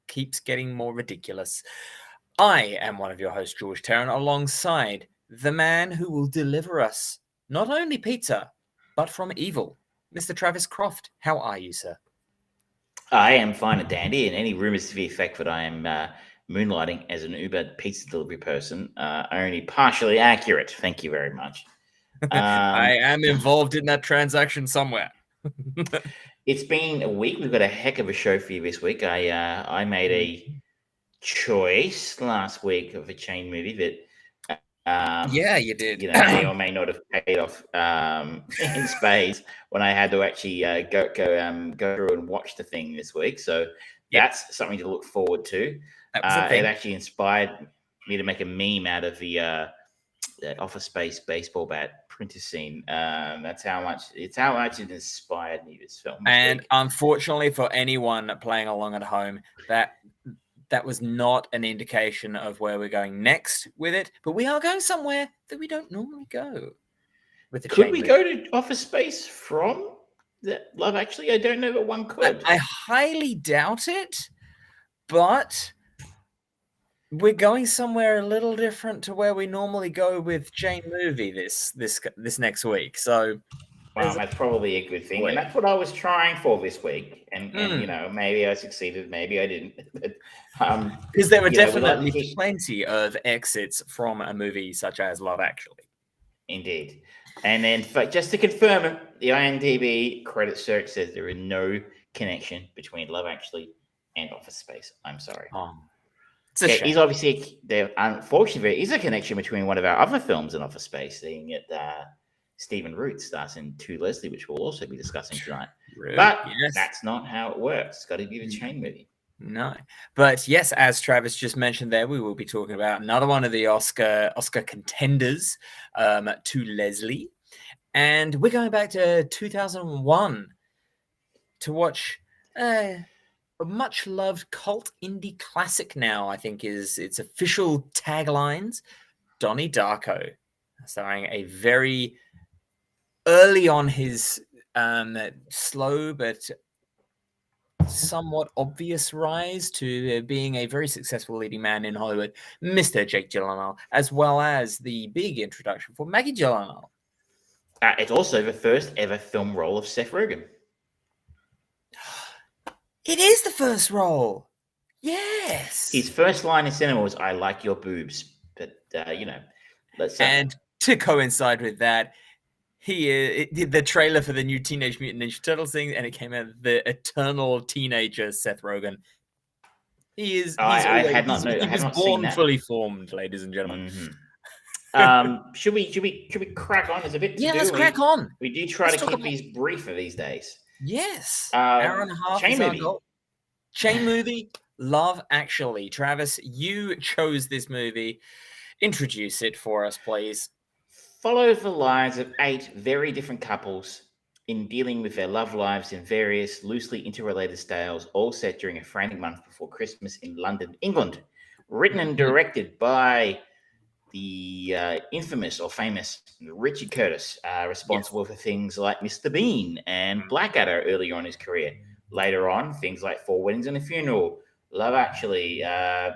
keeps getting more ridiculous. I am one of your hosts, George Tarrant, alongside the man who will deliver us not only pizza, but from evil, Mr. Travis Croft. How are you, sir? I am fine and dandy, and any rumours to the effect that I am moonlighting as an Uber pizza delivery person are only partially accurate. Thank you very much. I am involved in that transaction somewhere. It's been a week. We've got a heck of a show for you this week. I made a choice last week of a chain movie that yeah, you did. May or may not have paid off in spades when I had to actually go through and watch the thing this week. So that's something to look forward to. It actually inspired me to make a meme out of the Office Space baseball bat printer scene. That's how much it inspired me, this film. And unfortunately for anyone playing along at home, that was not an indication of where we're going next with it, but we are going somewhere that we don't normally go. Could we go to Office Space from Love Actually? I don't know, but one could. I highly doubt it, but we're going somewhere a little different to where we normally go with Jane Movie this next week. So, well, that's probably a good thing, and that's what I was trying for this week. And maybe I succeeded, maybe I didn't. Because there were definitely plenty of exits from a movie such as Love Actually. Indeed. And then, just to confirm it, the IMDb credit search says there is no connection between Love Actually and Office Space. I'm sorry. He's obviously unfortunately there is a connection between one of our other films and Office Space, seeing it Stephen Root stars in To Leslie, which we'll also be discussing tonight. But that's not how it works. It's got to be the chain movie. No. But yes, as Travis just mentioned there, we will be talking about another one of the Oscar contenders, To Leslie. And we're going back to 2001 to watch a much-loved cult indie classic now, I think is its official taglines, Donnie Darko, starring a very early on his slow but somewhat obvious rise to being a very successful leading man in Hollywood, Mr. Jake Gyllenhaal, as well as the big introduction for Maggie Gyllenhaal. It's also the first ever film role of Seth Rogen. It is the first role. Yes. His first line in cinema was, "I like your boobs." But, let's... And to coincide with that, he did the trailer for the new Teenage Mutant Ninja Turtles thing, and it came out the eternal teenager Seth Rogen. He is. I had not known. He was born fully formed, ladies and gentlemen. Mm-hmm. Should we crack on? There's a bit to do. Let's crack on. We do try to keep these briefer these days. Yes. Hour and a half. Chain movie. Chain movie. Love Actually. Travis, you chose this movie. Introduce it for us, please. Follows the lives of 8 very different couples in dealing with their love lives in various loosely interrelated styles, all set during a frantic month before Christmas in London, England. Written and directed by the infamous or famous Richard Curtis, responsible for things like Mr. Bean and Blackadder earlier on in his career. Later on, things like 4 Weddings and a Funeral, Love Actually,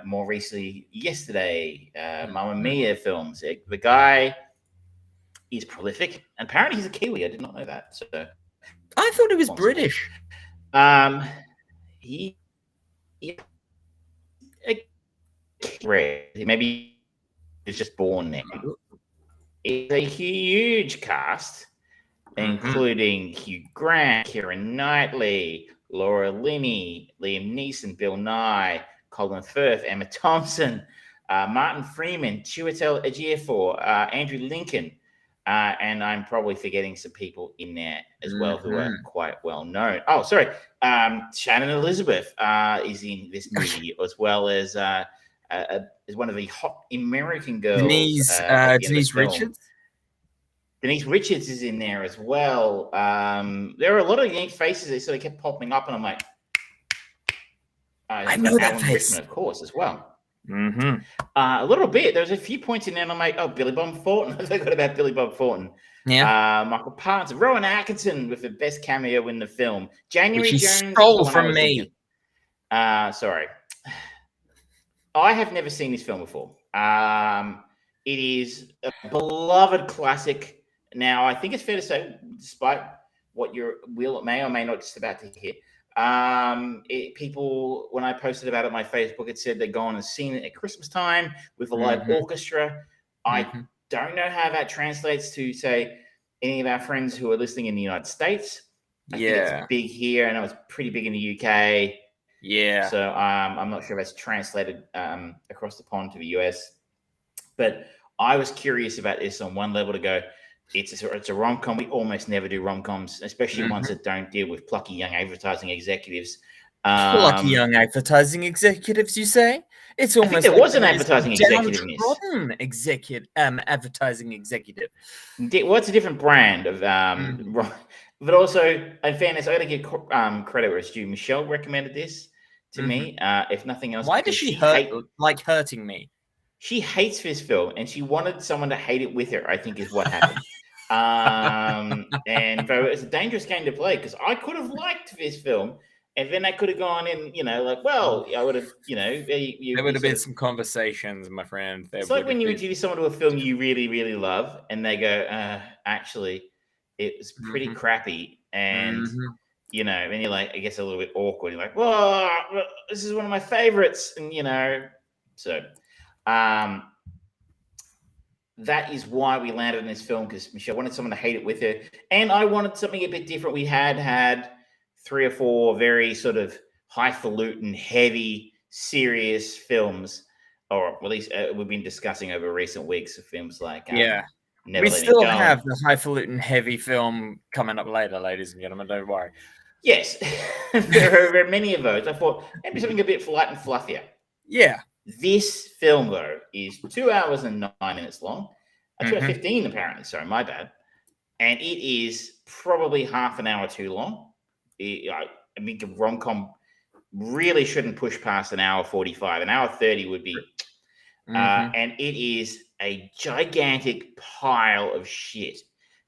more recently, Yesterday, Mamma Mia films. The guy is prolific, and apparently he's a Kiwi. I did not know that. So I thought he was British. Maybe he's just born there. It's a huge cast, including Hugh Grant, Keira Knightley, Laura Linney, Liam Neeson, Bill Nye, Colin Firth, Emma Thompson, Martin Freeman, Chiwetel Ejiofor, Andrew Lincoln, and I'm probably forgetting some people in there as well who are quite well known. Oh, sorry. Shannon Elizabeth is in this movie, as well as one of the hot American girls. Denise Richards? Denise Richards is in there as well. There are a lot of unique faces that sort of kept popping up, and I'm like, I know that face. Rickman, of course, as well. A little bit. There's a few points in there, and I'm like, oh, Billy Bob Thornton. I forgot about Billy Bob Thornton. Yeah. Michael Parks, Rowan Atkinson with the best cameo in the film. January Which Jones stole from me. Sorry. I have never seen this film before. It is a beloved classic. Now, I think it's fair to say, despite what you may or may not just about to hear, people, when I posted about it on my Facebook, it said they'd gone and seen it at Christmas time with a live orchestra. I don't know how that translates to, say, any of our friends who are listening in the United States. I think it's big here. I know it's pretty big in the UK. Yeah. So I'm not sure if that's translated across the pond to the US. But I was curious about this on one level to go, it's a rom-com. We almost never do rom-coms, especially ones that don't deal with plucky young advertising executives. Plucky young advertising executives, you say? It's almost I think there was an advertising executive in this. Advertising executive. Well, it's a different brand of but also, in fairness, I got to give credit where it's due. Michelle recommended this to me, if nothing else. Why does she hurting me? She hates this film, and she wanted someone to hate it with her, I think is what happened. And so it's a dangerous game to play, because I could have liked this film, and then I could have gone in, I would have, there would have been some conversations, my friend. It's like when you introduce someone to a film you really, really love, and they go, actually, it was pretty crappy, and then you're like, I guess a little bit awkward. You're like, well, this is one of my favorites, and so that is why we landed in this film, because Michelle wanted someone to hate it with her, and I wanted something a bit different. We had 3 or 4 very sort of highfalutin, heavy, serious films, or at least we've been discussing over recent weeks of films like we still have the highfalutin heavy film coming up later, ladies and gentlemen. Don't worry. Yes, there are many of those. I thought maybe something a bit light and fluffier. Yeah. This film, though, is 2 hours and 9 minutes long. 2 hours 15, apparently. Sorry, my bad. And it is probably half an hour too long. I mean, the rom-com really shouldn't push past an hour 45. An hour 30 would be. And it is a gigantic pile of shit.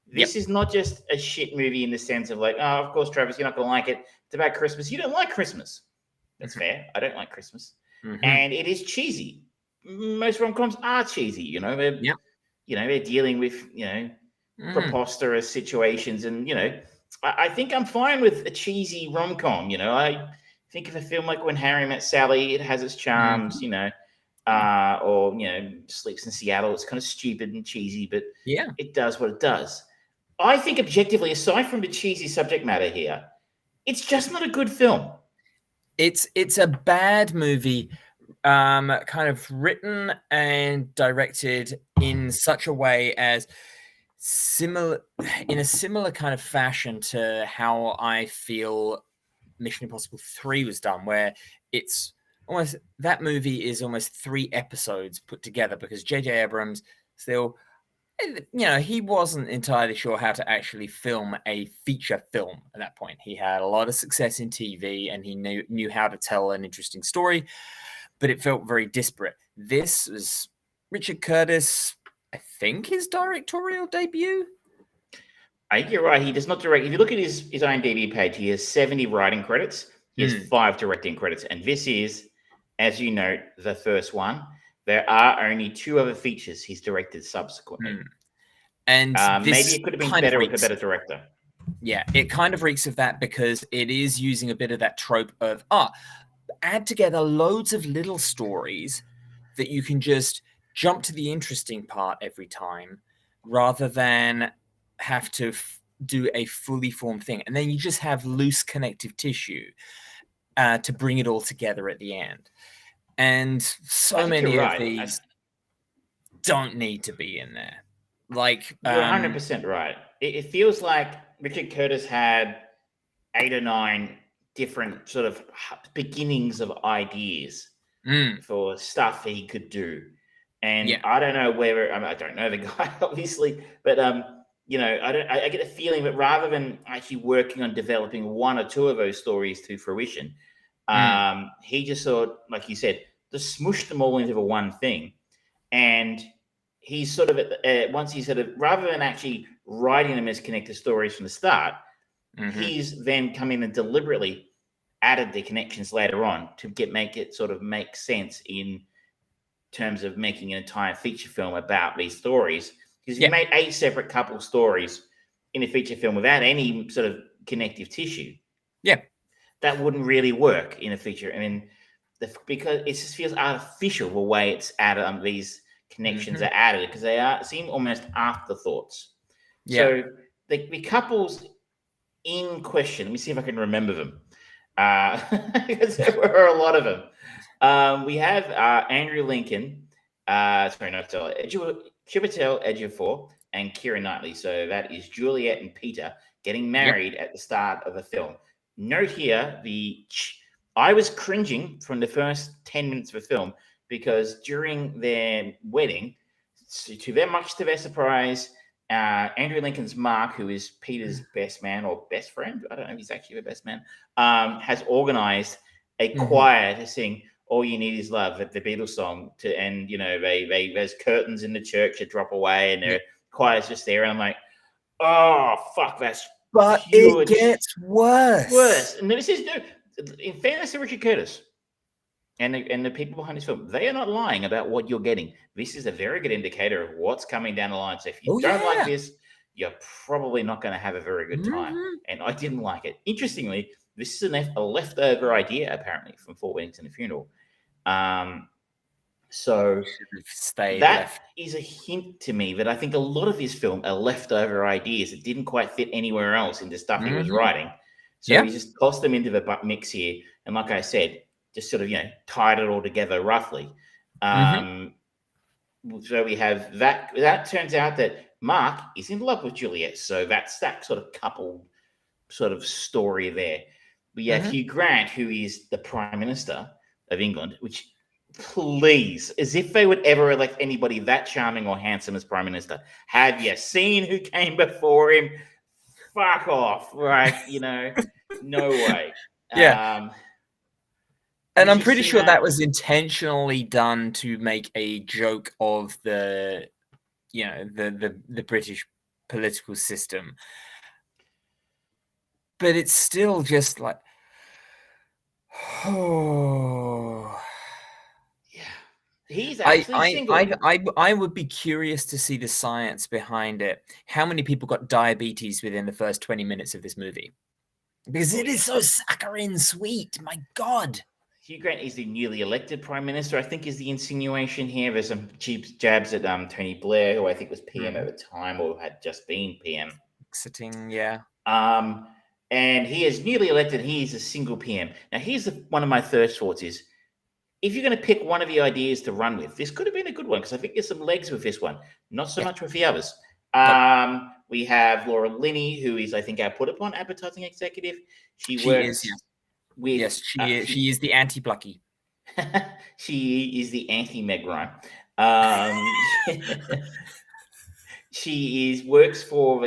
This is not just a shit movie in the sense of like, oh, of course, Travis, you're not going to like it. It's about Christmas. You don't like Christmas. That's fair. I don't like Christmas. And it is cheesy. Most rom-coms are cheesy. They're dealing with, preposterous situations. And, I think I'm fine with a cheesy rom-com. I think of a film like When Harry Met Sally, it has its charms, or Sleeps in Seattle. It's kind of stupid and cheesy, but it does what it does. I think objectively, aside from the cheesy subject matter here, it's just not a good film. It's a bad movie, kind of written and directed in such a way as in a similar kind of fashion to how I feel Mission Impossible 3 was done, where it's almost, that movie is almost 3 episodes put together, because J.J. Abrams still, he wasn't entirely sure how to actually film a feature film at that point. He had a lot of success in TV, and he knew how to tell an interesting story, but it felt very disparate. This was Richard Curtis, I think, his directorial debut. I think you're right. He does not direct. If you look at his IMDb page, he has 70 writing credits. He has 5 directing credits. And this is, as you note, the first one. There are only 2 other features he's directed subsequently. And maybe it could have been better with a better director. Yeah, it kind of reeks of that, because it is using a bit of that trope of, add together loads of little stories that you can just jump to the interesting part every time, rather than have to do a fully formed thing. And then you just have loose connective tissue to bring it all together at the end. And so many of these don't need to be in there. Like, you're 100% right. It feels like Richard Curtis had 8 or 9 different sort of beginnings of ideas for stuff he could do. And I don't know whether, I don't know the guy, obviously, but, I get a feeling that rather than actually working on developing 1 or 2 of those stories to fruition, he just sort of, like you said, just smushed them all into the one thing. And he's sort of, once he sort of, rather than actually writing them as connected stories from the start, he's then come in and deliberately added the connections later on to make it sort of make sense in terms of making an entire feature film about these stories. Because if you made 8 separate couple stories in a feature film without any sort of connective tissue, that wouldn't really work in a feature. I mean, because it just feels artificial the way it's added. These connections are added because they seem almost afterthoughts. So the couples in question, let me see if I can remember them, because there were a lot of them. We have Andrew Lincoln, Chiwetel Ejiofor, and Keira Knightley. So that is Juliet and Peter getting married at the start of the film. Note here, I was cringing from the first 10 minutes of the film because during their wedding, to their surprise, Andrew Lincoln's Mark, who is Peter's best man or best friend, I don't know if he's actually the best man, has organized a choir to sing "All You Need Is Love," the Beatles song, and there's curtains in the church that drop away, and the choir's just there, and I'm like, oh fuck, that's but huge. It gets worse. And this is in fairness to Richard Curtis and the people behind this film, they are not lying about what you're getting. This is a very good indicator of what's coming down the line. So if you don't like this, you're probably not going to have a very good time. And I didn't like it. Interestingly, this is a leftover idea, apparently, from Four Weddings and a Funeral. So that is a hint to me that I think a lot of this film are leftover ideas that didn't quite fit anywhere else in the stuff he was writing. So he just tossed them into the mix here. And like I said, just sort of, tied it all together roughly. So we have that. That turns out that Mark is in love with Juliet. So that's that sort of couple sort of story there. We have Hugh Grant, who is the Prime Minister of England, which, please, as if they would ever elect anybody that charming or handsome as Prime Minister. Have you seen who came before him? Fuck off, right? No way. And I'm pretty sure that was intentionally done to make a joke of the British political system. But it's still just like, yeah. He's actually single. I would be curious to see the science behind it. How many people got diabetes within the first 20 minutes of this movie? Because it is so saccharine sweet. My God. Hugh Grant is the newly elected Prime Minister, I think, is the insinuation here. There's some cheap jabs at Tony Blair, who I think was PM at the time or had just been PM. Exiting, and he is newly elected. He is a single PM. Now, here's one of my first thoughts is, if you're going to pick one of the ideas to run with, this could have been a good one because I think there's some legs with this one. Not so much with the others. We have Laura Linney, who is, I think, our put-upon advertising executive. She works... She is the anti-Blucky. She is the anti-Meg Ryan. She works for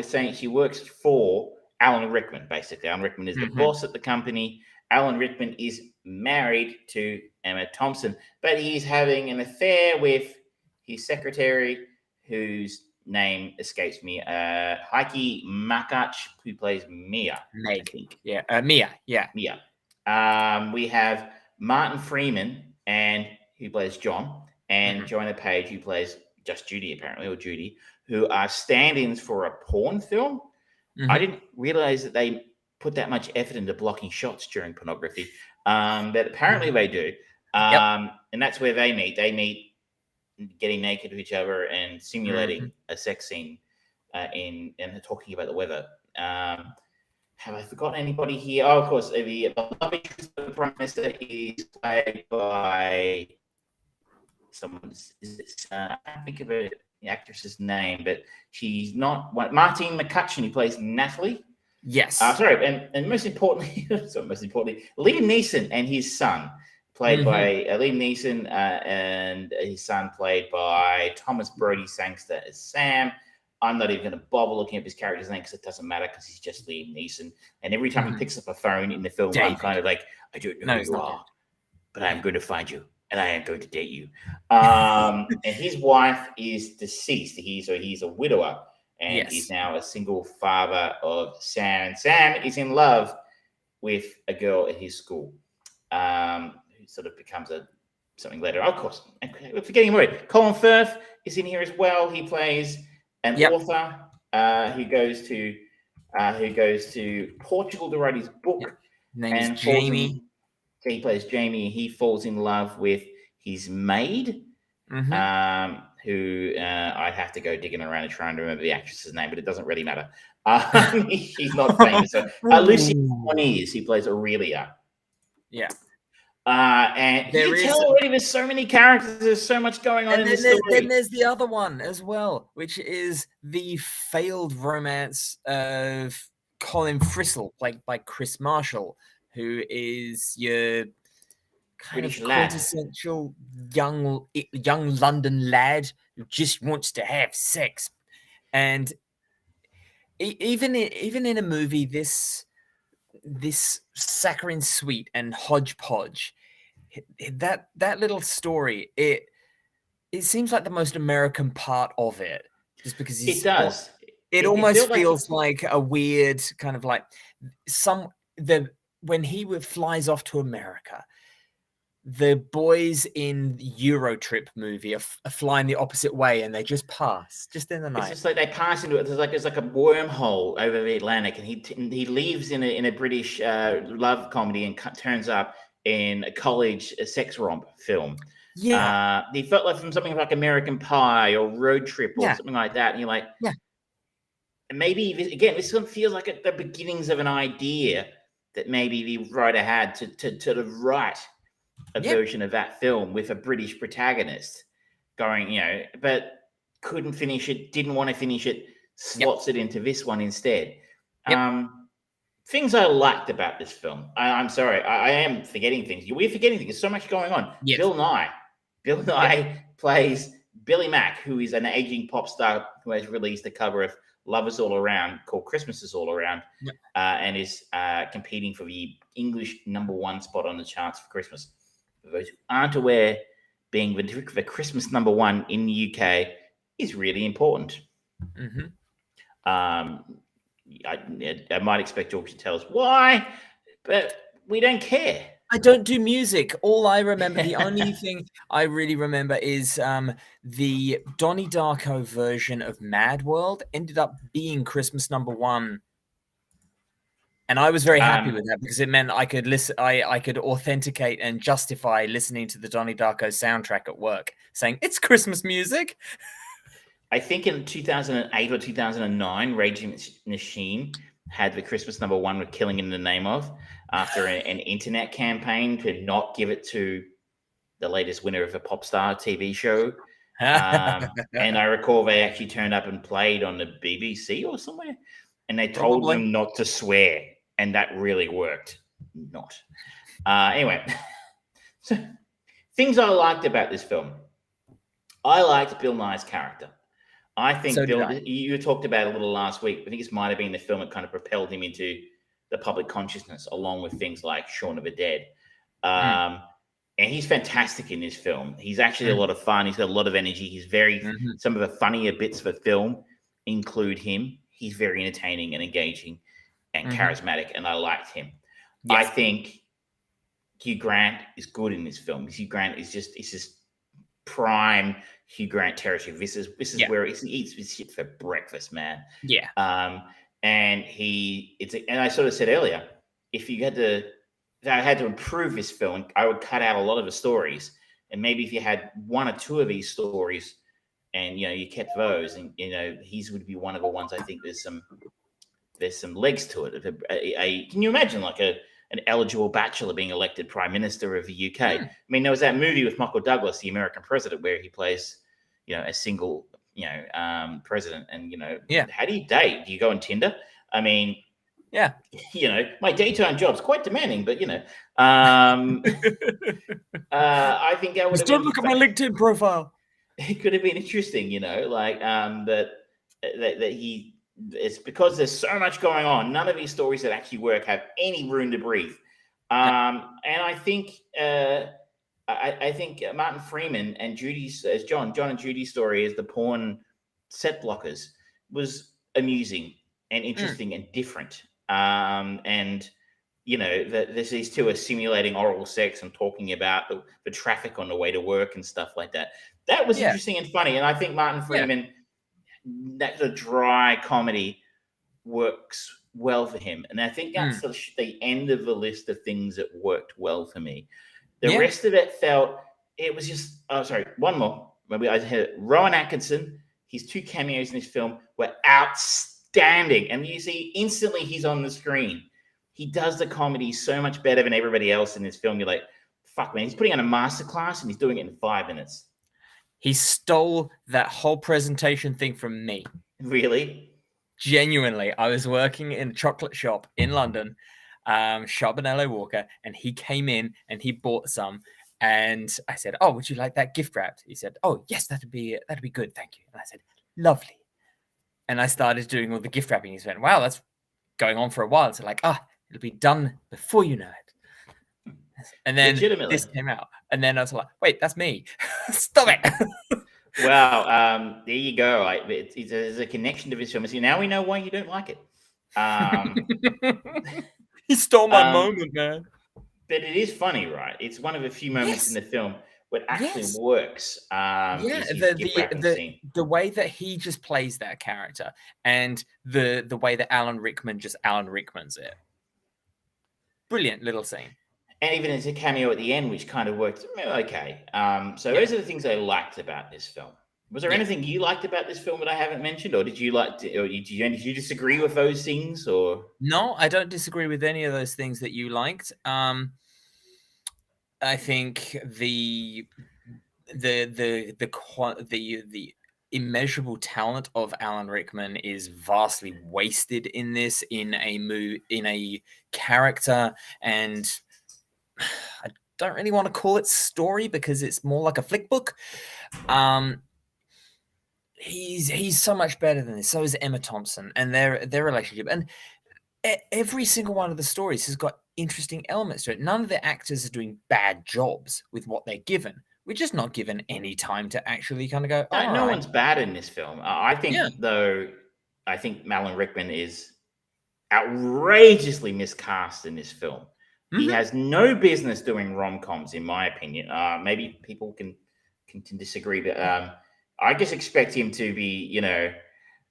Alan Rickman, basically. Alan Rickman is the boss at the company. Alan Rickman is married to Emma Thompson, but he's having an affair with his secretary, whose name escapes me. Heike Makach, who plays Mia. I think. Mia. Mia. We have Martin Freeman, who plays John, and Joanna Page, who plays just Judy, apparently, or Judy, who are stand-ins for a porn film. I didn't realize that they put that much effort into blocking shots during pornography, but apparently they do. And that's where they meet. They meet getting naked with each other and simulating a sex scene and talking about the weather. Have I forgotten anybody here? Oh, of course, the love interest of the Prime Minister is played by someone. I can't think of the actress's name, but she's not Martine McCutcheon, who plays Natalie. Yes. And most importantly, Liam Neeson and his son, played by Liam Neeson and his son, played by Thomas Brody Sangster as Sam. I'm not even going to bother looking up his character's name because it doesn't matter because he's just Liam Neeson. And every time he picks up a phone in the film, I'm kind of like, I don't know who you are, but I am going to find you and I am going to date you. And his wife is deceased. He's a widower and he's now a single father of Sam. And Sam is in love with a girl at his school, who sort of becomes something later. Of course, we're forgetting him already. Colin Firth is in here as well. He plays an author who goes to Portugal to write his book. Yep. Name is Jamie. He plays Jamie. He falls in love with his maid, who I'd have to go digging around and trying to remember the actress's name, but it doesn't really matter. She's not famous. So, Lucy Moniz, he plays Aurelia. Yeah. And you can tell already there's so many characters, there's so much going on in this story. Then there's the other one as well, which is the failed romance of Colin Frissell, played by Chris Marshall, who is your kind British of lad. quintessential young London lad who just wants to have sex. And even in a movie this saccharine sweet and hodgepodge, that little story, it seems like the most American part of it, just because it does. It almost feels like a weird kind of like when he flies off to America, the boys in the Eurotrip movie are flying the opposite way, and they just pass just in the night. It's just like they pass into it. There's like a wormhole over the Atlantic, and he leaves in a British love comedy and turns up in a college sex romp film. Yeah, he felt like from something like American Pie or Road Trip or something like that. And you're like, maybe this one feels like the beginnings of an idea that maybe the writer had to write a version of that film with a British protagonist going, but couldn't finish it, didn't want to finish it, slots it into this one instead. Things I liked about this film. I'm sorry, I am forgetting things. We're forgetting things. There's so much going on. Yes. Bill Nye plays Billy Mack, who is an aging pop star who has released a cover of Love Is All Around called Christmas Is All Around, and is competing for the English #1 spot on the charts for Christmas. For those who aren't aware, being the Christmas #1 in the UK is really important. I might expect George to tell us why, but we don't care. I don't do music. All I remember, the only thing I really remember is the Donnie Darko version of Mad World ended up being Christmas #1. And I was very happy with that, because it meant I could listen. I could authenticate and justify listening to the Donnie Darko soundtrack at work, saying it's Christmas music. I think in 2008 or 2009, Rage Against the Machine had the Christmas #1 with "Killing in the Name of" after an internet campaign to not give it to the latest winner of a pop star TV show. And I recall they actually turned up and played on the BBC or somewhere, and they told them not to swear. And that really worked. Not. Anyway, so things I liked about this film. I liked Bill Nye's character. I think you talked about it a little last week. I think this might have been the film that kind of propelled him into the public consciousness, along with things like Shaun of the Dead. And he's fantastic in this film. He's actually a lot of fun. He's got a lot of energy. He's some of the funnier bits of the film include him. He's very entertaining and engaging and charismatic, and I liked him. Yes. I think Hugh Grant is good in this film. Hugh Grant is just prime Hugh Grant territory. This is where he eats his shit for breakfast, man. Yeah. And I sort of said earlier, if I had to improve this film, I would cut out a lot of the stories, and maybe if you had one or two of these stories, and you kept those, and his would be one of the ones. I think there's some legs to it. Can you imagine like an eligible bachelor being elected prime minister of the UK? I mean, there was that movie with Michael Douglas, The American President, where he plays, a single, president. And, how do you date? Do you go on Tinder? I mean, my daytime job's quite demanding, but, I think that would have don't look at my LinkedIn profile. It could have been interesting, that it's because there's so much going on. None of these stories that actually work have any room to breathe. And I think Martin Freeman and Judy's as John and Judy's story as the porn set blockers was amusing and interesting and different. And there's these two are simulating oral sex and talking about the traffic on the way to work and stuff like that. That was Yeah. interesting and funny. And I think Martin Freeman, that's a dry comedy, works well for him. And I think that's the end of the list of things that worked well for me. The rest of it it was just, one more. Maybe I had Rowan Atkinson. His two cameos in this film were outstanding. And you see instantly he's on the screen. He does the comedy so much better than everybody else in this film. You're like, fuck, man, he's putting on a masterclass and he's doing it in 5 minutes. He stole that whole presentation thing from me. Really? Genuinely. I was working in a chocolate shop in London, Charbonello Walker, and he came in and he bought some. And I said, "Oh, would you like that gift wrapped?" He said, "Oh, yes, that'd be good, thank you." And I said, "Lovely." And I started doing all the gift wrapping. He went, "Wow, that's going on for a while." So like, it'll be done before you know it. And then this came out, and then I was like, "Wait, that's me! Stop it!" Wow, there you go. There's a connection to this film. See, now we know why you don't like it. He stole my moment, man. But it is funny, right? It's one of the few moments in the film where it actually works. The way that he just plays that character, and the way that Alan Rickman just Alan Rickmans it. Brilliant little scene. And even as a cameo at the end, which kind of worked okay. Those are the things I liked about this film. Was there anything you liked about this film that I haven't mentioned, or did you did you disagree with those things? Or no, I don't disagree with any of those things that you liked. I think the immeasurable talent of Alan Rickman is vastly wasted in this, in a character, and I don't really want to call it story because it's more like a flick book. He's so much better than this. So is Emma Thompson and their relationship, and every single one of the stories has got interesting elements to it. None of the actors are doing bad jobs with what they're given. We're just not given any time to actually kind of go. No one's bad in this film. I think Alan Rickman is outrageously miscast in this film. He has no business doing rom-coms, in my opinion. Maybe people can disagree, but I just expect him to be,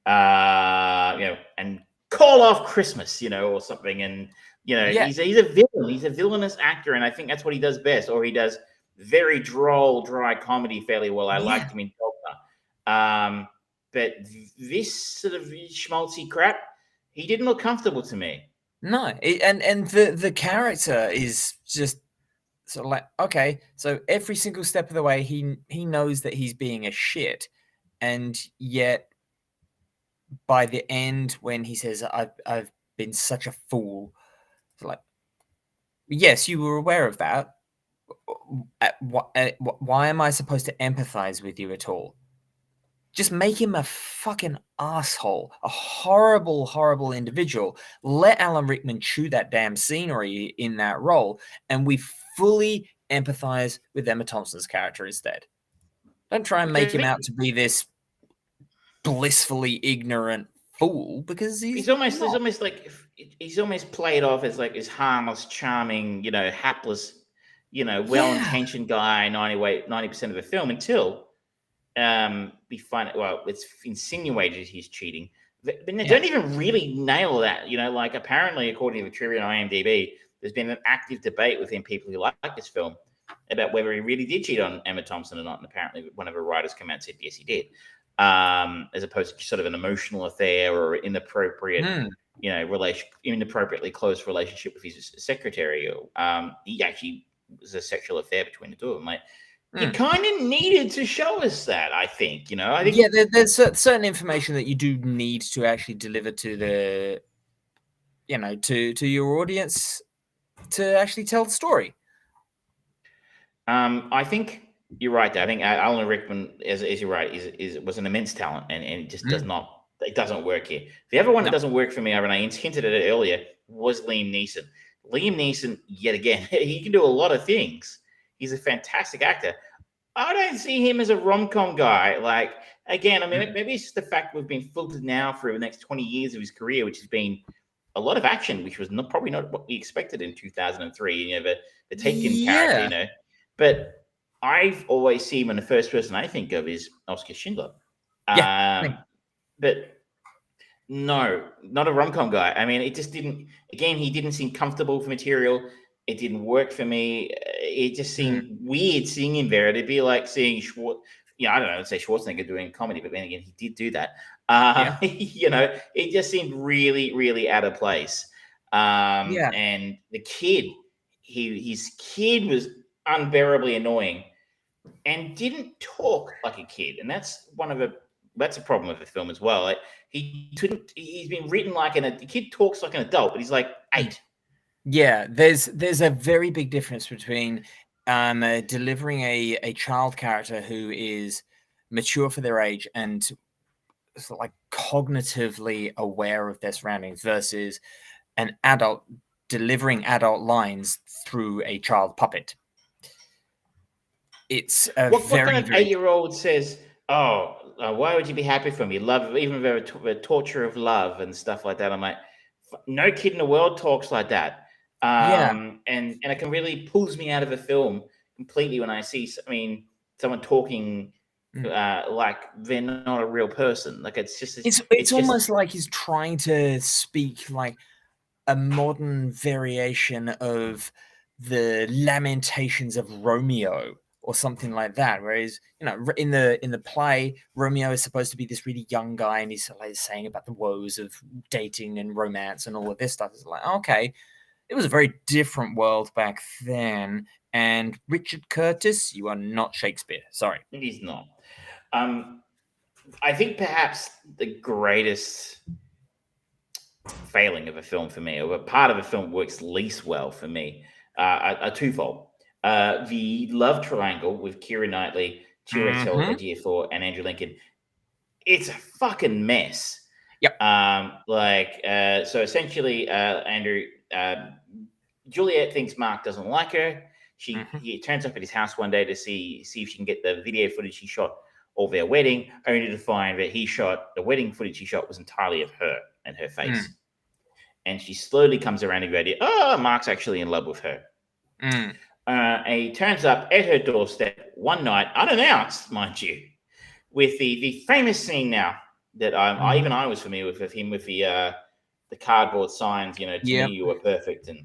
and call off Christmas, or something. And he's a villain. He's a villainous actor, and I think that's what he does best. Or he does very droll, dry comedy fairly well. I liked him in Joker. But this sort of schmaltzy crap, he didn't look comfortable to me. No, and the character is just sort of like, okay, so every single step of the way, he knows that he's being a shit, and yet by the end, when he says, "I've been such a fool," it's like, yes, you were aware of that. Why am I supposed to empathize with you at all? Just make him a fucking asshole, a horrible, horrible individual. Let Alan Rickman chew that damn scenery in that role, and we fully empathize with Emma Thompson's character instead. Don't try and make him out to be this blissfully ignorant fool, because he's almost played off as like this harmless, charming, hapless, well-intentioned guy 90% of the film until it's insinuated he's cheating, but they don't even really nail that. Like apparently, according to the trivia on IMDb, there's been an active debate within people who like this film about whether he really did cheat on Emma Thompson or not. And apparently, one of the writers came out and said yes, he did, as opposed to sort of an emotional affair or inappropriate, inappropriately close relationship with his secretary. He actually was a sexual affair between the two of them. Like, you kind of needed to show us that, I think. I think there's certain information that you do need to actually deliver to the, to your audience to actually tell the story. I think you're right there. I think Alan Rickman, as you're right, was an immense talent, and it just it doesn't work here. The other one that doesn't work for me, and I hinted at it earlier, was Liam Neeson. Liam Neeson, yet again, he can do a lot of things. He's a fantastic actor. I don't see him as a rom-com guy. Like, again, I mean, maybe it's just the fact we've been filtered now for the next 20 years of his career, which has been a lot of action, which was probably not what we expected in 2003. You know, the Taken character, you know, but I've always seen when the first person I think of is Oscar Schindler. But no, not a rom-com guy. I mean, it just didn't. Again, he didn't seem comfortable for material. It didn't work for me. It just seemed weird seeing him there. It'd be like seeing I don't know, let's say Schwarzenegger doing comedy, but then again, he did do that. You know, it just seemed really, really out of place. And the kid, his kid was unbearably annoying and didn't talk like a kid, and that's a problem with the film as well. Like, he's been written like the kid talks like an adult, but he's like 8. Yeah, there's a very big difference between delivering a child character who is mature for their age and sort of like cognitively aware of their surroundings versus an adult delivering adult lines through a child puppet. It's what kind of 8-year-old says, "Oh, why would you be happy for me? Love, even the torture of love and stuff like that." I'm like, no kid in the world talks like that. And it can really pulls me out of a film completely when I see, someone talking like they're not a real person. Like, it's almost like he's trying to speak like a modern variation of the Lamentations of Romeo or something like that. Whereas, you know, in the play, Romeo is supposed to be this really young guy, and he's like saying about the woes of dating and romance and all of this stuff. It's like, okay, it was a very different world back then. And Richard Curtis, you are not Shakespeare. Sorry. He's not. I think perhaps the greatest failing of a film for me, or a part of a film works least well for me, are twofold. The love triangle with Keira Knightley, Chiwetel Ejiofor, and Andrew Lincoln. It's a fucking mess. Yep. So essentially, Juliet thinks Mark doesn't like her. He turns up at his house one day to see if she can get the video footage he shot of their wedding, only to find that the wedding footage he shot was entirely of her and her face. And she slowly comes around to the idea, oh, Mark's actually in love with her. And he turns up at her doorstep one night, unannounced, mind you, with the famous scene now that I was familiar with him, with the cardboard signs, you know, to me you were perfect, and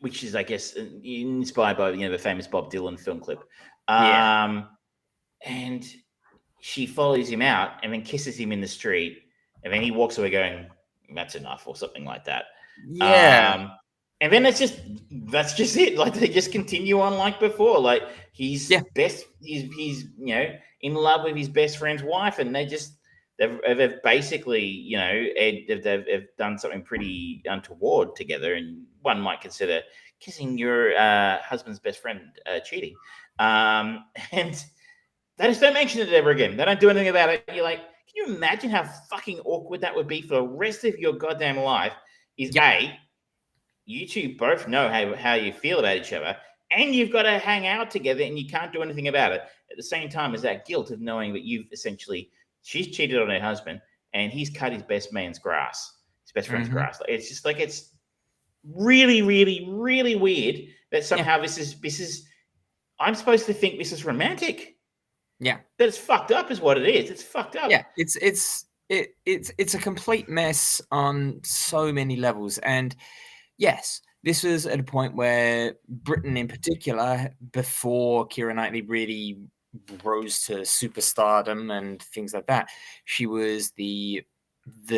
which is, I guess, inspired by, you know, the famous Bob Dylan film clip. And she follows him out and then kisses him in the street, and then he walks away going, "That's enough," or something like that. And then that's just it. Like, they just continue on like before. Like, he's you know, in love with his best friend's wife, and they've basically, you know, they've done something pretty untoward together, and one might consider kissing your husband's best friend cheating. And they just don't mention it ever again. They don't do anything about it. You're like, can you imagine how fucking awkward that would be for the rest of your goddamn life? You two both know how you feel about each other, and you've got to hang out together, and you can't do anything about it. At the same time as that guilt of knowing that she's cheated on her husband, and he's cut his best friend's grass. It's just like, it's really, really, really weird that somehow this is. I'm supposed to think this is romantic. Yeah, but it's fucked up, is what it is. It's fucked up. Yeah, it's a complete mess on so many levels, and yes, this was at a point where Britain, in particular, before Keira Knightley really rose to superstardom and things like that, she was the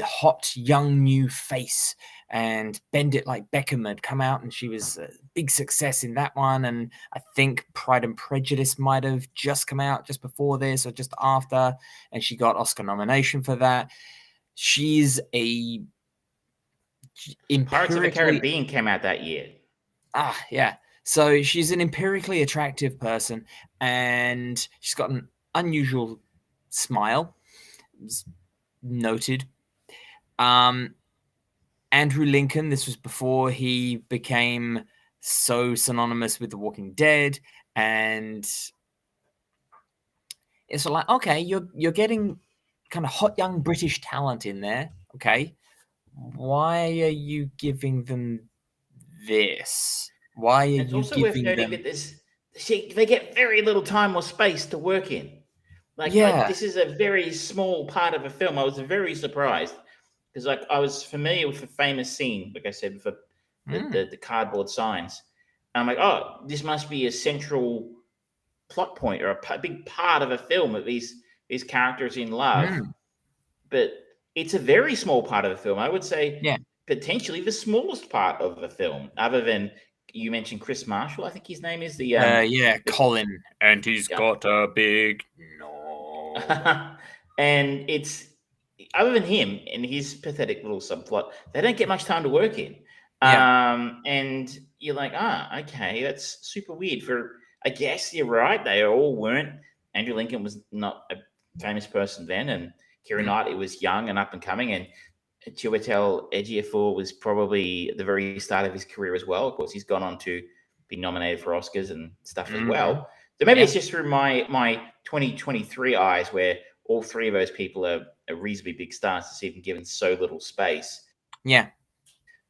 hot young new face, and Bend It Like Beckham had come out, and she was a big success in that one. And I think Pride and Prejudice might have just come out just before this or just after, and she got Oscar nomination for that. She's Pirates of the Caribbean came out that year. Yeah. So she's an empirically attractive person, and she's got an unusual smile. It's noted. Andrew Lincoln, this was before he became so synonymous with The Walking Dead, and it's like, okay, you're getting kind of hot young British talent in there. okay, why are you giving them this? Why are It's you also worth giving noting them? that they get very little time or space to work in. Yeah. This is a very small part of a film. I was very surprised because I was familiar with the famous scene, like I said, for Mm, the cardboard signs. I'm like, oh, this must be a central plot point or a big part of a film that these characters in love. mm, But it's a very small part of the film. I would say yeah. potentially the smallest part of the film, other than you mentioned Chris Marshall. I think his name is Yeah, the Colin, and he's yeah. got a big no. And it's other than him and his pathetic little subplot, they don't get much time to work in. Yeah. And you're like, okay, that's super weird. For I guess you're right, they all weren't. Andrew Lincoln was not a famous person then, and Keira Mm, Knightley was young and up and coming, and Chiwetel Ejiofor was probably at the very start of his career as well. Of course, he's gone on to be nominated for Oscars and stuff as mhm. well. So maybe Yeah. it's just through my 2023 eyes, where all three of those people are reasonably big stars to see them given so little space Yeah.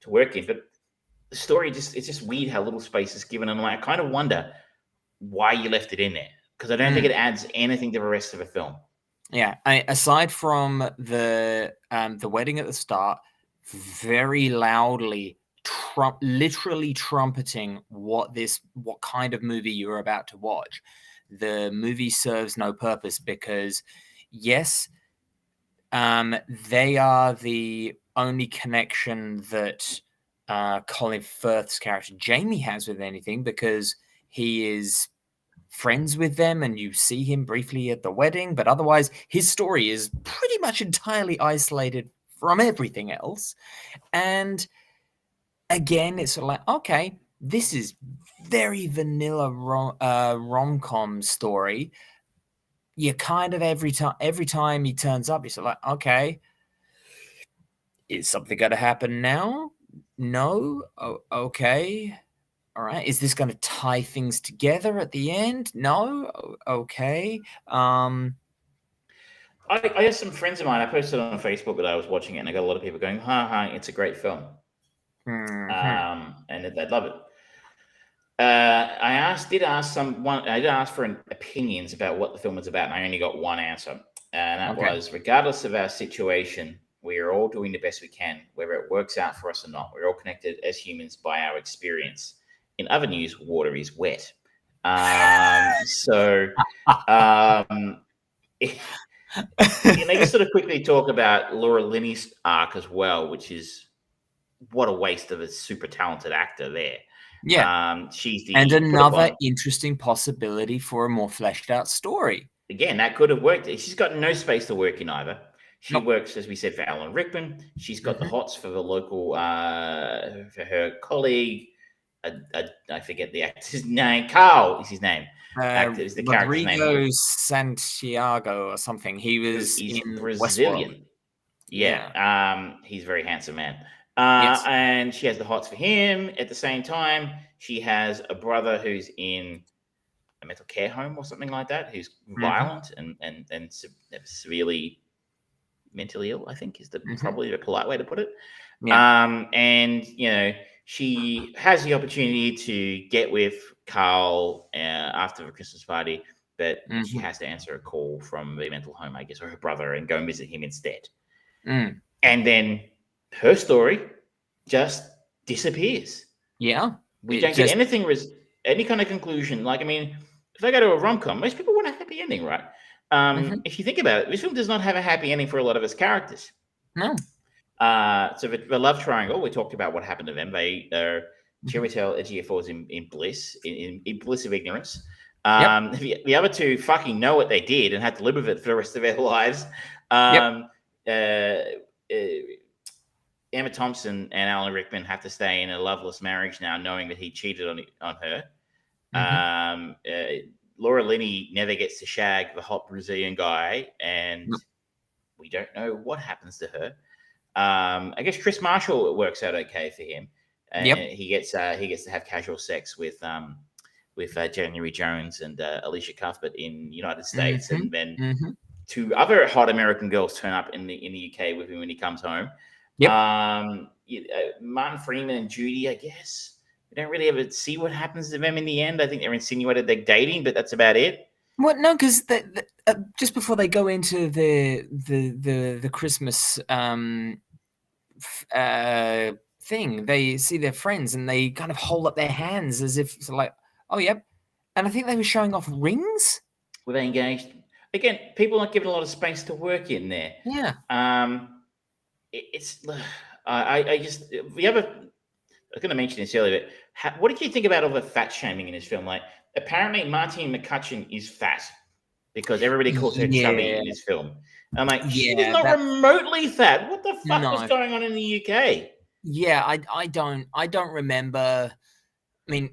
to work in. But the story it's just weird how little space is given, and I kind of wonder why you left it in there because I don't think Mm. it adds anything to the rest of the film. Yeah, aside from the wedding at the start, very loudly, literally trumpeting what kind of movie you're about to watch. The movie serves no purpose because, yes, they are the only connection that Colin Firth's character Jamie has with anything because he is friends with them and you see him briefly at the wedding, but otherwise his story is pretty much entirely isolated from everything else. And again, it's sort of like, okay, this is very vanilla rom-com story. You kind of every time he turns up, you're sort of like, okay, is something going to happen now? No? Oh, okay. All right. Is this going to tie things together at the end? No? Okay. I have some friends of mine. I posted on Facebook that I was watching it, and I got a lot of people going, "Ha ha, it's a great film," Mhm. and they'd love it. Did ask someone, I did ask for opinions about what the film was about, and I only got one answer, and that Okay. was, regardless of our situation, we are all doing the best we can, whether it works out for us or not. We're all connected as humans by our experience. In other news, water is wet. So, um, and they just sort of quickly talk about Laura Linney's arc as well, which is what a waste of a super talented actor there. Yeah. She's And the put another upon. interesting possibility for a more fleshed out story. Again, that could have worked. She's got no space to work in either. She Nope. works, as we said, for Alan Rickman. She's got the Mhm. hots for the local, for her colleague. I forget the actor's name. Carl is his name. Actor is the character's name Rodrigo here. Santiago or something. He Who was is in Westworld. Brazilian. Yeah, Yeah. he's a very handsome man. Yes. And she has the hots for him. At the same time, she has a brother who's in a mental care home or something like that, who's Mhm. violent and severely mentally ill, I think is Mhm. probably the polite way to put it. Yeah. And she has the opportunity to get with Carl after the Christmas party, but she Mhm. has to answer a call from the mental home, I guess, or her brother, and go and visit him instead. Mm. And then her story just disappears. Yeah. We It don't get just any kind of conclusion. Like, I mean, if I go to a rom com, most people want a happy ending, right? Mhm. If you think about it, this film does not have a happy ending for a lot of its characters. No. So the love triangle, we talked about what happened to them. They Mhm. Chiwetel Ejiofor is in bliss, in bliss of ignorance. Yep. The other two fucking know what they did and had to live with it for the rest of their lives. Yep. Uh, Emma Thompson and Alan Rickman have to stay in a loveless marriage now, knowing that he cheated on her. Mhm. Laura Linney never gets to shag the hot Brazilian guy, and Yep. we don't know what happens to her. I guess Chris Marshall, it works out okay for him. Yep. He gets to have casual sex with January Jones and Alicia Cuthbert in the United States, Mhm. and then Mhm. two other hot American girls turn up in the UK with him when he comes home. Yep. Martin Freeman and Judy, I guess. We don't really ever see what happens to them in the end. I think they're insinuated they're dating, but that's about it. Well, no, because just before they go into the Christmas thing, they see their friends and they kind of hold up their hands as if it's like, oh, yep. And I think they were showing off rings. Were they engaged? Again, people aren't given a lot of space to work in there. Yeah. I just the other. I was going to mention this earlier, but what did you think about all the fat shaming in this film? Like, apparently Martine McCutcheon is fat because everybody calls her chubby in this film. And I'm like, she is not remotely fat. What the fuck was going on in the UK? Yeah, I don't remember. I mean,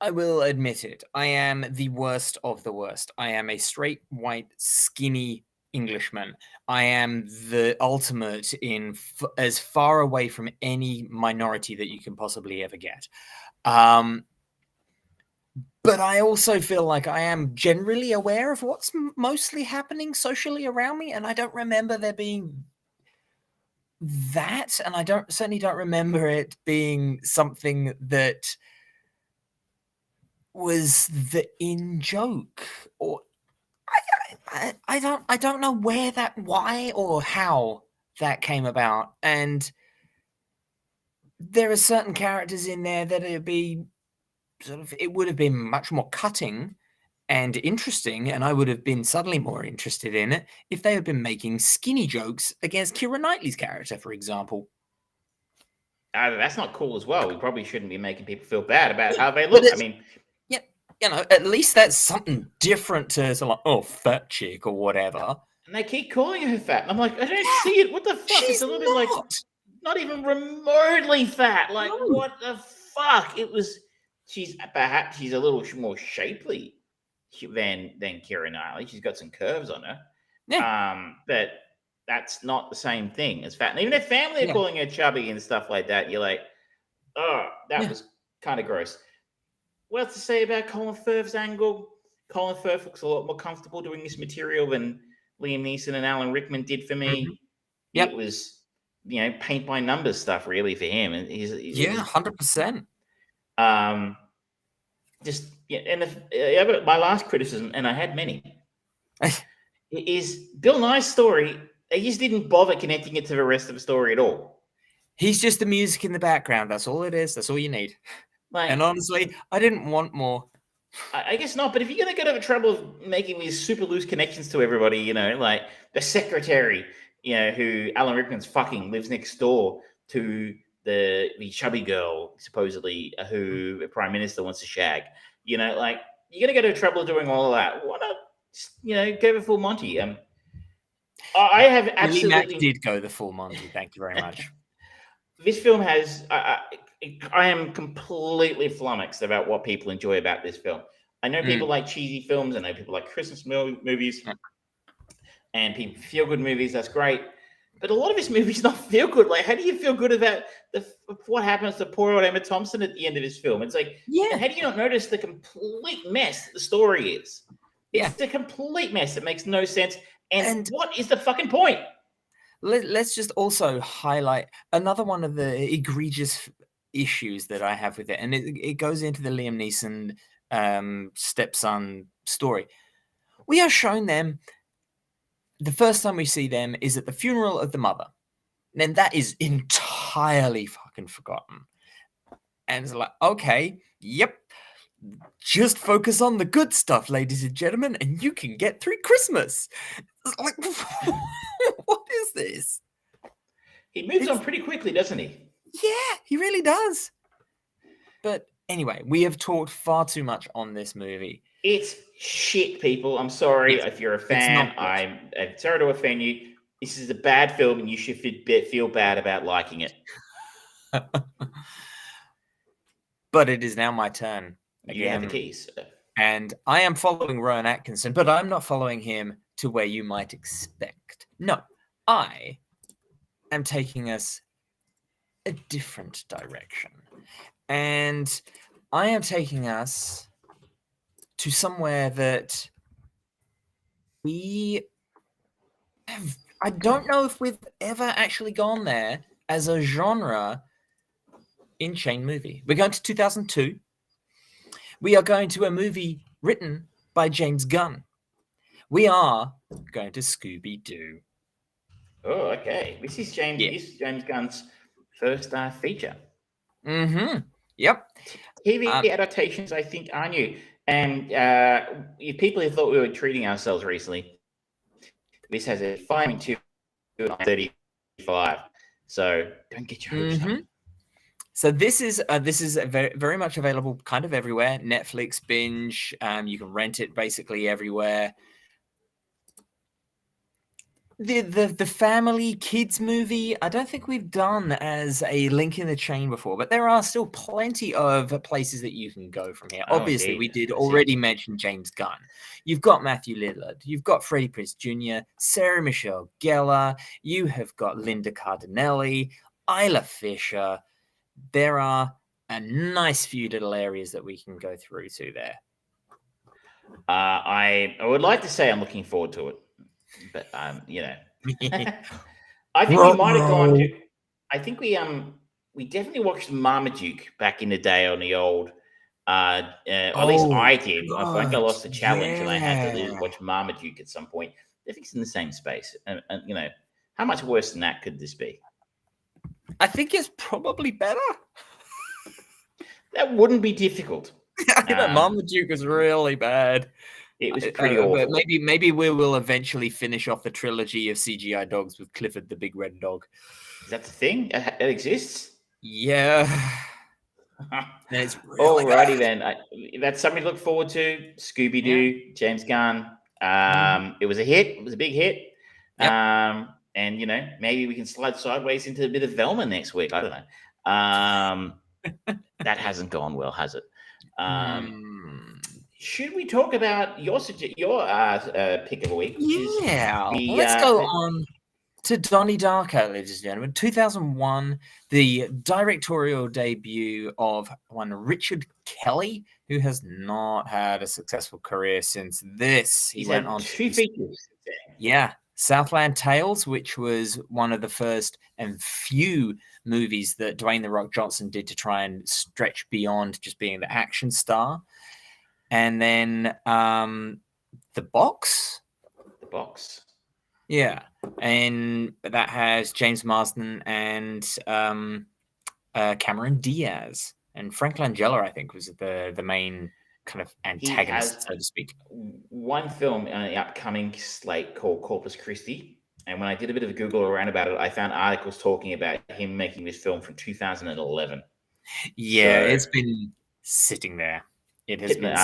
I will admit it. I am the worst of the worst. I am a straight, white, skinny Englishman. I am the ultimate in as far away from any minority that you can possibly ever get. But I also feel like I am generally aware of what's mostly happening socially around me, and I don't remember there being that, and I certainly don't remember it being something that was the in joke, or I don't know why or how that came about. And there are certain characters in there that it would have been much more cutting and interesting, and I would have been suddenly more interested in it if they had been making skinny jokes against Keira Knightley's character, for example. That's not cool as well. We probably shouldn't be making people feel bad about how they look. I mean, yeah, at least that's something different to like, oh, fat chick or whatever. And they keep calling her fat. And I'm like, I don't see it. What the fuck? She's it's a little bit like not even remotely fat. Like, what the fuck? She's perhaps a little more shapely than Keira Knightley. She's got some curves on her. Yeah. But that's not the same thing as fat. And even their family are calling her chubby and stuff like that. You're like, oh, that was kind of gross. What else to say about Colin Firth's angle? Colin Firth looks a lot more comfortable doing this material than Liam Neeson and Alan Rickman did for me. Mm-hmm. Yep. It was, paint by numbers stuff really for him. And he's 100%. And my last criticism, and I had many, is Bill Nye's story. They just didn't bother connecting it to the rest of the story at all. He's just the music in the background. That's all it is. That's all you need. And honestly, I didn't want more. I guess not. But if you're going to go to the trouble of making these super loose connections to everybody, like the secretary, who Alan Rickman's fucking lives next door to the chubby girl, supposedly, who the prime minister wants to shag. You're going to go to the trouble of doing all of that. Why not, go the full Monty? I have absolutely. Mac did go the full Monty. Thank you very much. This film has. I am completely flummoxed about what people enjoy about this film. I know people like cheesy films. I know people like Christmas movies, and people feel good movies. That's great, but a lot of this movie's not feel good. Like, how do you feel good about what happens to poor old Emma Thompson at the end of this film? It's like, how do you not notice the complete mess the story is? It's a complete mess. It makes no sense. And what is the fucking point? Let's just also highlight another one of the egregious issues that I have with it, and it goes into the Liam Neeson stepson story. We are shown them, the first time we see them is at the funeral of the mother. And that is entirely fucking forgotten. And it's like, okay, yep, just focus on the good stuff, ladies and gentlemen, and you can get through Christmas. It's like, what is this? He moves on pretty quickly, doesn't he? Yeah, he really does. But anyway, we have talked far too much on this movie. It's shit, people. I'm sorry if you're a fan. I'm sorry to offend you. This is a bad film, and you should feel bad about liking it. But it is now my turn. You have the keys. And I am following Rowan Atkinson, but I'm not following him to where you might expect. No, I am taking us a different direction. And I am taking us to somewhere that I don't know if we've ever actually gone there as a genre in chain movie. We're going to 2002. We are going to a movie written by James Gunn. We are going to Scooby-Doo. Oh, okay. This is James Gunn's first feature. Mm-hmm. Yep. TV adaptations, I think, are new. And if people have thought we were treating ourselves recently, this has a 5.2 on 35. So don't get your hopes up. So this is very, very much available kind of everywhere. Netflix, Binge, you can rent it basically everywhere. The family kids movie, I don't think we've done as a link in the chain before, but there are still plenty of places that you can go from here. Obviously, we did already mention James Gunn. You've got Matthew Lillard, you've got Freddie Prinze Jr., Sarah Michelle Gellar, you have got Linda Cardinelli, Isla Fisher. There are a nice few little areas that we can go through to there. I would like to say I'm looking forward to it, but you know, I think we might have gone to. I think we definitely watched Marmaduke back in the day on the old. At least I did. I think I lost the challenge and I had to watch Marmaduke at some point. I think it's in the same space, and you know, how much worse than that could this be? I think it's probably better. That wouldn't be difficult. Marmaduke was really bad. It was pretty awful. But maybe we will eventually finish off the trilogy of CGI dogs with Clifford the Big Red Dog. Is that the thing? It exists? Yeah. It's really alrighty then. That's something to look forward to. Scooby-Doo, James Gunn. It was a hit. It was a big hit. Yep. And you know, maybe we can slide sideways into a bit of Velma next week. I don't know. That hasn't gone well, has it? Should we talk about your pick of the week? Yeah. Let's go on to Donnie Darko, ladies and gentlemen. 2001, the directorial debut of one Richard Kelly, who has not had a successful career since this. He went on 2 features. Yeah. Southland Tales, which was one of the first and few movies that Dwayne "The Rock" Johnson did to try and stretch beyond just being the action star. And then The Box. The Box. Yeah. And that has James Marsden and Cameron Diaz. And Frank Langella, I think, was the main kind of antagonist, so to speak. One film on the upcoming slate called Corpus Christi. And when I did a bit of a Google around about it, I found articles talking about him making this film from 2011. Yeah, so, it's been sitting there. It has been.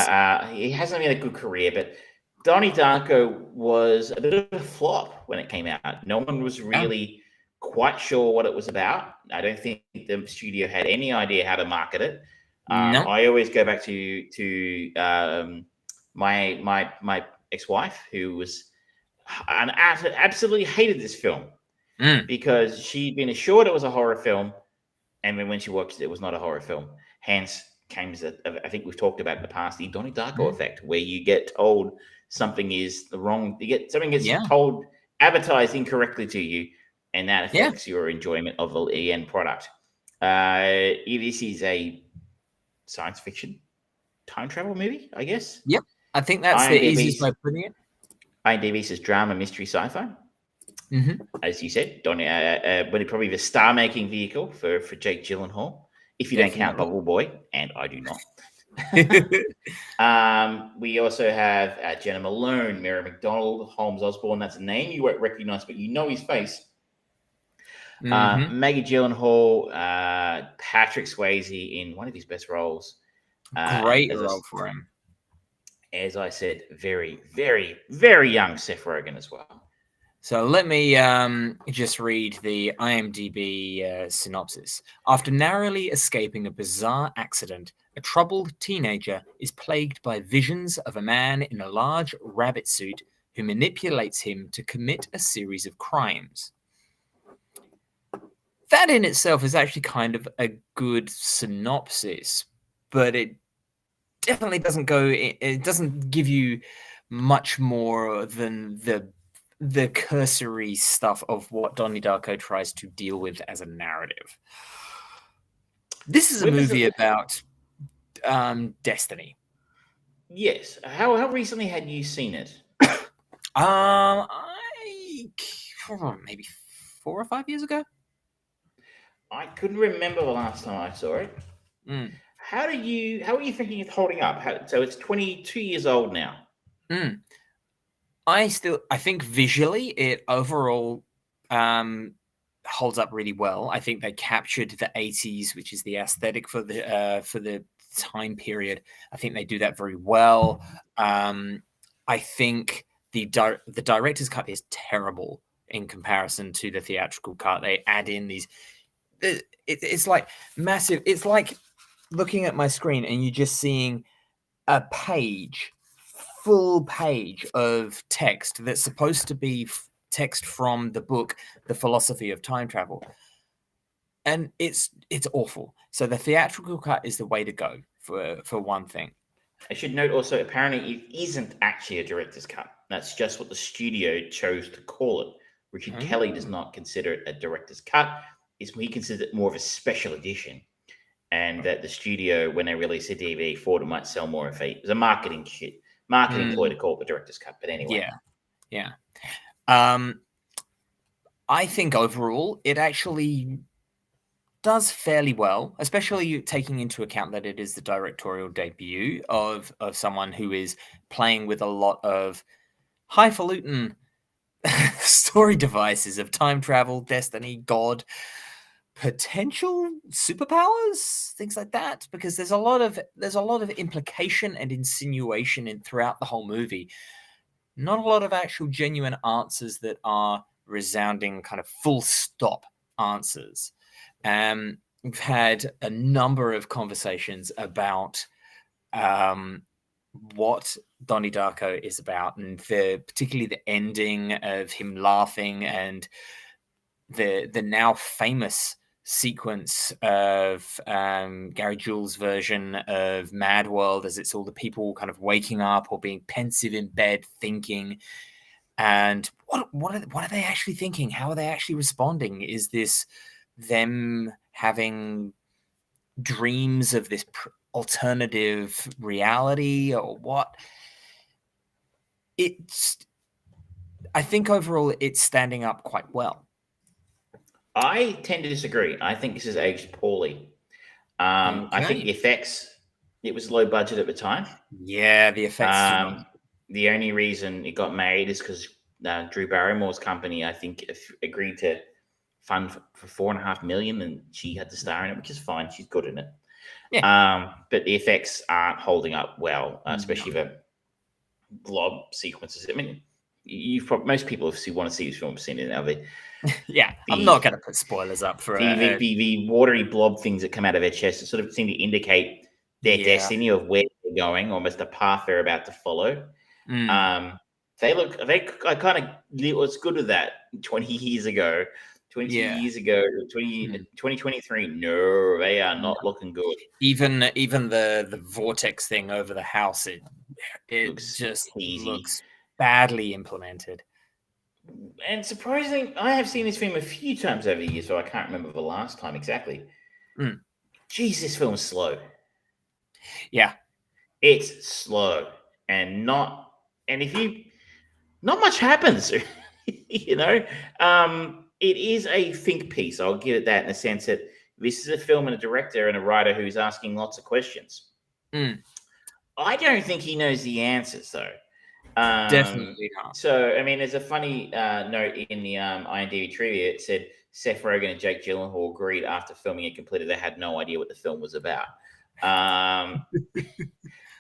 He hasn't had a good career, but Donnie Darko was a bit of a flop when it came out. No one was really quite sure what it was about. I don't think the studio had any idea how to market it. No. I always go back to my ex-wife, who was absolutely hated this film because she'd been assured it was a horror film, and then when she watched it, it was not a horror film. Hence came, I think we've talked about in the past, the Donnie Darko effect, where you get told something is the wrong. Something gets told, advertised incorrectly to you, and that affects your enjoyment of the end product. This is a science fiction time travel movie, I guess. Yep. I think that's the easiest way of putting it. IMDb says drama, mystery, sci-fi. As you said, Donnie, but probably the star-making vehicle for Jake Gyllenhaal, if you don't count Bubble Boy, and I do not. We also have Jenna Malone, Mary McDonald, Holmes Osborne. That's a name you won't recognize, but you know his face. Maggie Gyllenhaal, Patrick Swayze in one of his best roles. Great role for him. As I said, very, very, very young Seth Rogen as well. So let me just read the IMDb synopsis. After narrowly escaping a bizarre accident, a troubled teenager is plagued by visions of a man in a large rabbit suit who manipulates him to commit a series of crimes. That in itself is actually kind of a good synopsis, but it definitely doesn't go. It doesn't give you much more than the cursory stuff of what Donnie Darko tries to deal with as a narrative. This is a movie about destiny. Yes. How recently had you seen it? Maybe 4 or 5 years ago. I couldn't remember the last time I saw it. How are you thinking it's holding up? So it's 22 years old now. I think visually it overall holds up really well. I think they captured the 80s, which is the aesthetic for the time period. I think they do that very well. I think the director's cut is terrible in comparison to the theatrical cut. They add in these. It's like massive. It's like looking at my screen and you're just seeing a full page of text that's supposed to be text from the book The Philosophy of Time Travel, and it's awful. So the theatrical cut is the way to go for one thing. I should note also, apparently it isn't actually a director's cut. That's just what the studio chose to call it. Richard Kelly does not consider it a director's cut. He considers it more of a special edition. And that the studio, when they release a DVD, thought it might sell more if it was a marketing ploy to call it the director's cut. But anyway. Yeah. I think overall it actually does fairly well, especially taking into account that it is the directorial debut of someone who is playing with a lot of highfalutin story devices of time travel, destiny, God, potential superpowers, things like that, because there's a lot of implication and insinuation throughout the whole movie. Not a lot of actual genuine answers that are resounding kind of full stop answers. We've had a number of conversations about what Donnie Darko is about, and particularly the ending of him laughing and the now famous sequence of Gary Jules' version of Mad World, as it's all the people kind of waking up or being pensive in bed thinking. And what are they actually thinking? How are they actually responding? Is this them having dreams of this alternative reality, or what? I think overall it's standing up quite well. I tend to disagree. I think this is aged poorly. I think the effects, it was low budget at the time. Yeah, the effects. The only reason it got made is because Drew Barrymore's company, I think, agreed to fund for $4.5 million, and she had to star in it, which is fine. She's good in it. Yeah. But the effects aren't holding up well, especially the blob sequences. I mean, most people who want to see this film have seen it now. I'm not going to put spoilers up for the watery blob things that come out of their chest that sort of seem to indicate their destiny of where they're going, almost the path they're about to follow. I kind of was good with that 20 years ago. 2023. No, they are not looking good. Even the vortex thing over the house, it looks badly implemented. And surprisingly, I have seen this film a few times over the years, so I can't remember the last time exactly. Jeez, this film's slow. Yeah. It's slow not much happens, you know? It is a think piece. I'll give it that, in the sense that this is a film and a director and a writer who's asking lots of questions. I don't think he knows the answers, though. Definitely not. So, I mean, there's a funny note in the IMDb trivia. It said Seth Rogen and Jake Gyllenhaal agreed after filming it completed they had no idea what the film was about. And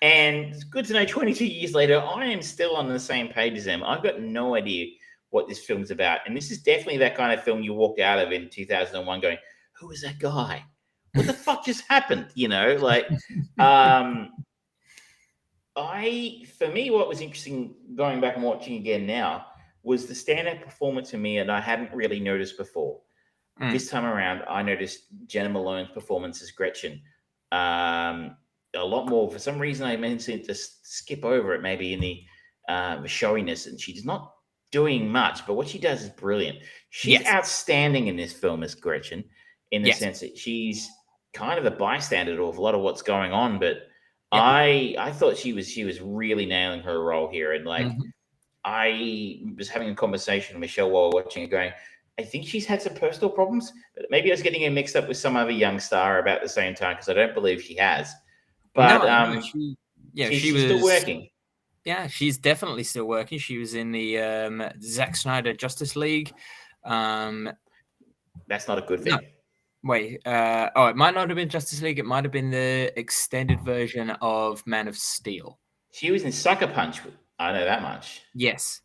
it's good to know 22 years later, I am still on the same page as them. I've got no idea what this film's about. And this is definitely that kind of film you walked out of in 2001 going, who is that guy? What the fuck just happened? You know, like... for me, what was interesting going back and watching again now was the stand-up performance for me, and I hadn't really noticed before. This time around, I noticed Jenna Malone's performance as Gretchen a lot more. For some reason, I managed to skip over it maybe in the showiness, and she's not doing much, but what she does is brilliant. She's Yes. outstanding in this film as Gretchen, in the Yes. sense that she's kind of a bystander to a lot of what's going on, but Yeah. I thought she was really nailing her role here, and like Mhm. I was having a conversation with Michelle while watching it, going, I think she's had some personal problems, but maybe I was getting her mixed up with some other young star about the same time, because I don't believe she has. But No, she she's still was. working. Yeah, she's definitely still working. She was in the Zack Snyder Justice League. That's not a good No, thing. wait. It might not have been Justice League. It might have been the extended version of Man of Steel. She was in Sucker Punch. I know that much. Yes.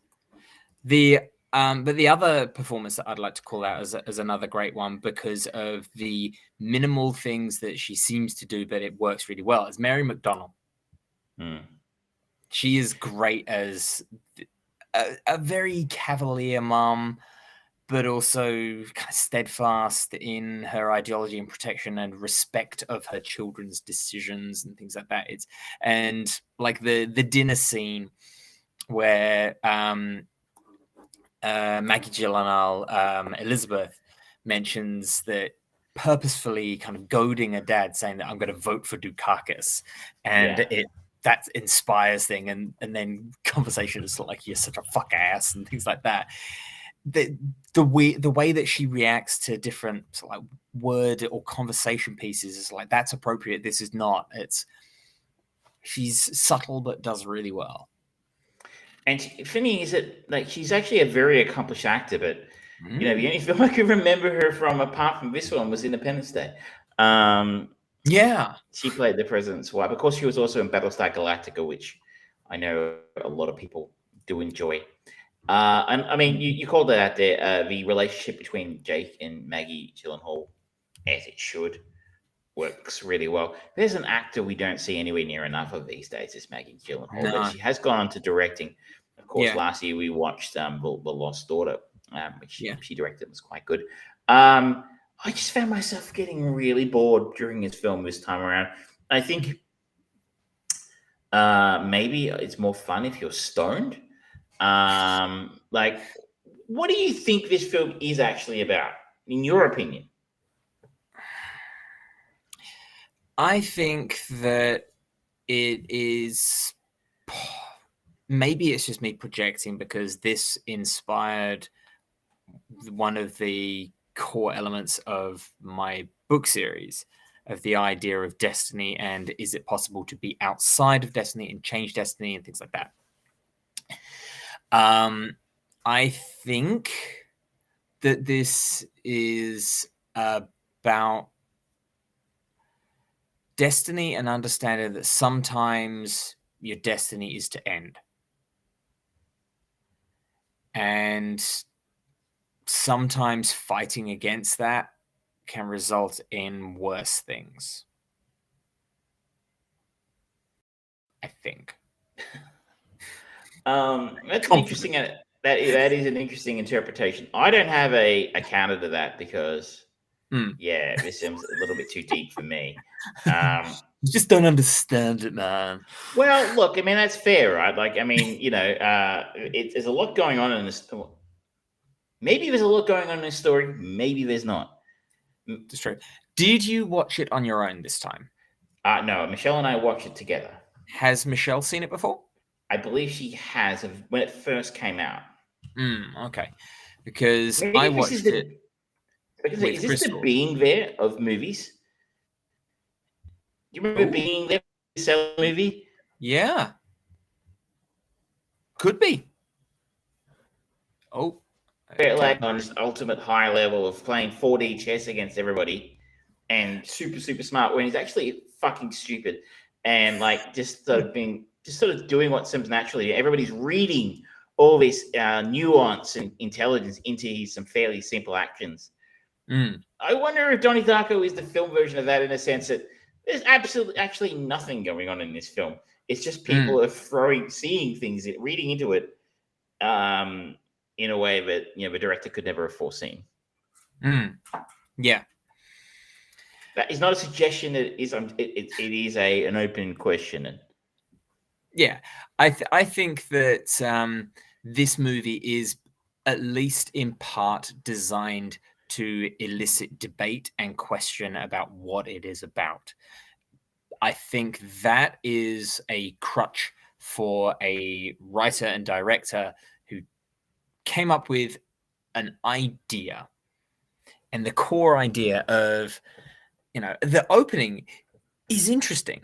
But the other performance that I'd like to call out as another great one, because of the minimal things that she seems to do, but it works really well, is Mary McDonnell. She is great as a very cavalier mom, but also kind of steadfast in her ideology and protection and respect of her children's decisions and things like that. And like the dinner scene where Maggie Gyllenhaal, Elizabeth, mentions that purposefully kind of goading a dad, saying that I'm going to vote for Dukakis, and that inspires thing, and then conversations like you're such a fuck ass and things like that. The way that she reacts to different sort of like word or conversation pieces is like, that's appropriate, this is not. She's subtle but does really well. And funny is that like she's actually a very accomplished actor, but the only film I can remember her from apart from this one was Independence Day. Yeah, she played the president's wife. Of course, she was also in Battlestar Galactica, which I know a lot of people do enjoy. And I mean, you called it out there. The relationship between Jake and Maggie Gyllenhaal, as it should, works really well. There's an actor we don't see anywhere near enough of these days. Is Maggie Gyllenhaal, but she has gone on to directing. Of course, last year we watched the Lost Daughter, which she directed. It was quite good. I just found myself getting really bored during this film this time around. I think maybe it's more fun if you're stoned. Like, what do you think this film is actually about, in your opinion? I think that it is, maybe it's just me projecting, because this inspired one of the core elements of my book series, of the idea of destiny, and is it possible to be outside of destiny and change destiny and things like that. I think that this is about destiny and understanding that sometimes your destiny is to end. And sometimes fighting against that can result in worse things, I think. That's an interesting. That is an interesting interpretation. I don't have a counter to that, because this seems a little bit too deep for me. You just don't understand it, man. Well, look, I mean, that's fair, right? Like, I mean, there's a lot going on in this. Maybe there's a lot going on in this story. Maybe there's not. That's true. Did you watch it on your own this time? No, Michelle and I watched it together. Has Michelle seen it before? I believe she has, when it first came out. Okay. Because maybe I watched it. Is this the Being There of movies? Do you remember Being There, the movie? Yeah. Could be. Like on this ultimate high level of playing 4D chess against everybody and super, super smart, when he's actually fucking stupid, and like just sort of doing what seems naturally. Everybody's reading all this nuance and intelligence into some fairly simple actions. I wonder if Donnie Darko is the film version of that, in a sense that there's actually nothing going on in this film. It's just people are seeing things, reading into it, in a way that the director could never have foreseen. Yeah, that is not a suggestion. It is an open question. Yeah, I think that this movie is at least in part designed to elicit debate and question about what it is about. I think that is a crutch for a writer and director who came up with an idea. And the core idea of, the opening is interesting.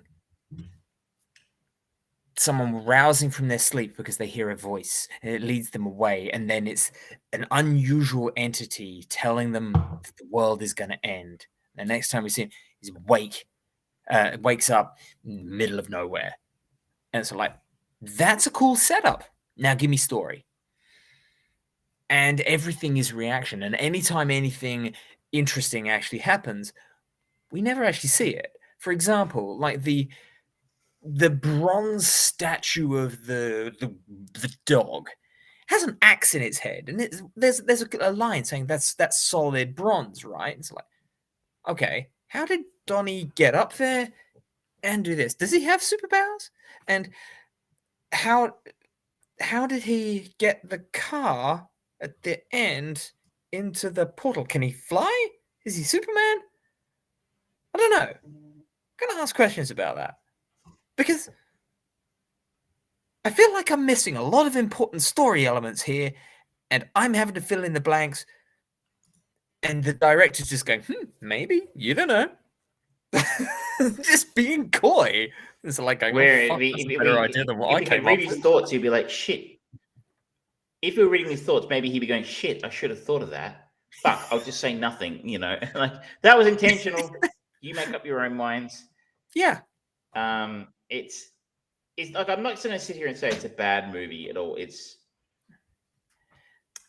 Someone rousing from their sleep because they hear a voice and it leads them away. And then it's an unusual entity telling them the world is going to end. The next time we see him, he's wakes up in the middle of nowhere. And it's like, that's a cool setup. Now give me story. And everything is reaction. And anytime anything interesting actually happens, we never actually see it. For example, like the bronze statue of the dog has an axe in its head, and there's a line saying that's solid bronze, right? It's like, okay, how did Donnie get up there and do this? Does he have superpowers? And how did he get the car at the end into the portal? Can he fly? Is he Superman? I don't know. I'm gonna ask questions about that because I feel like I'm missing a lot of important story elements here, and I'm having to fill in the blanks. And the director's just going, maybe, you don't know. Just being coy. It's like going, Where fuck, that's a better idea than what I came up read his with. thoughts, he'd be like, shit. If we were reading his thoughts, maybe he'd be going, shit, I should have thought of that. Fuck, I'll just say nothing, like that was intentional. You make up your own minds. Yeah. It's like, I'm not going to sit here and say it's a bad movie at all. It's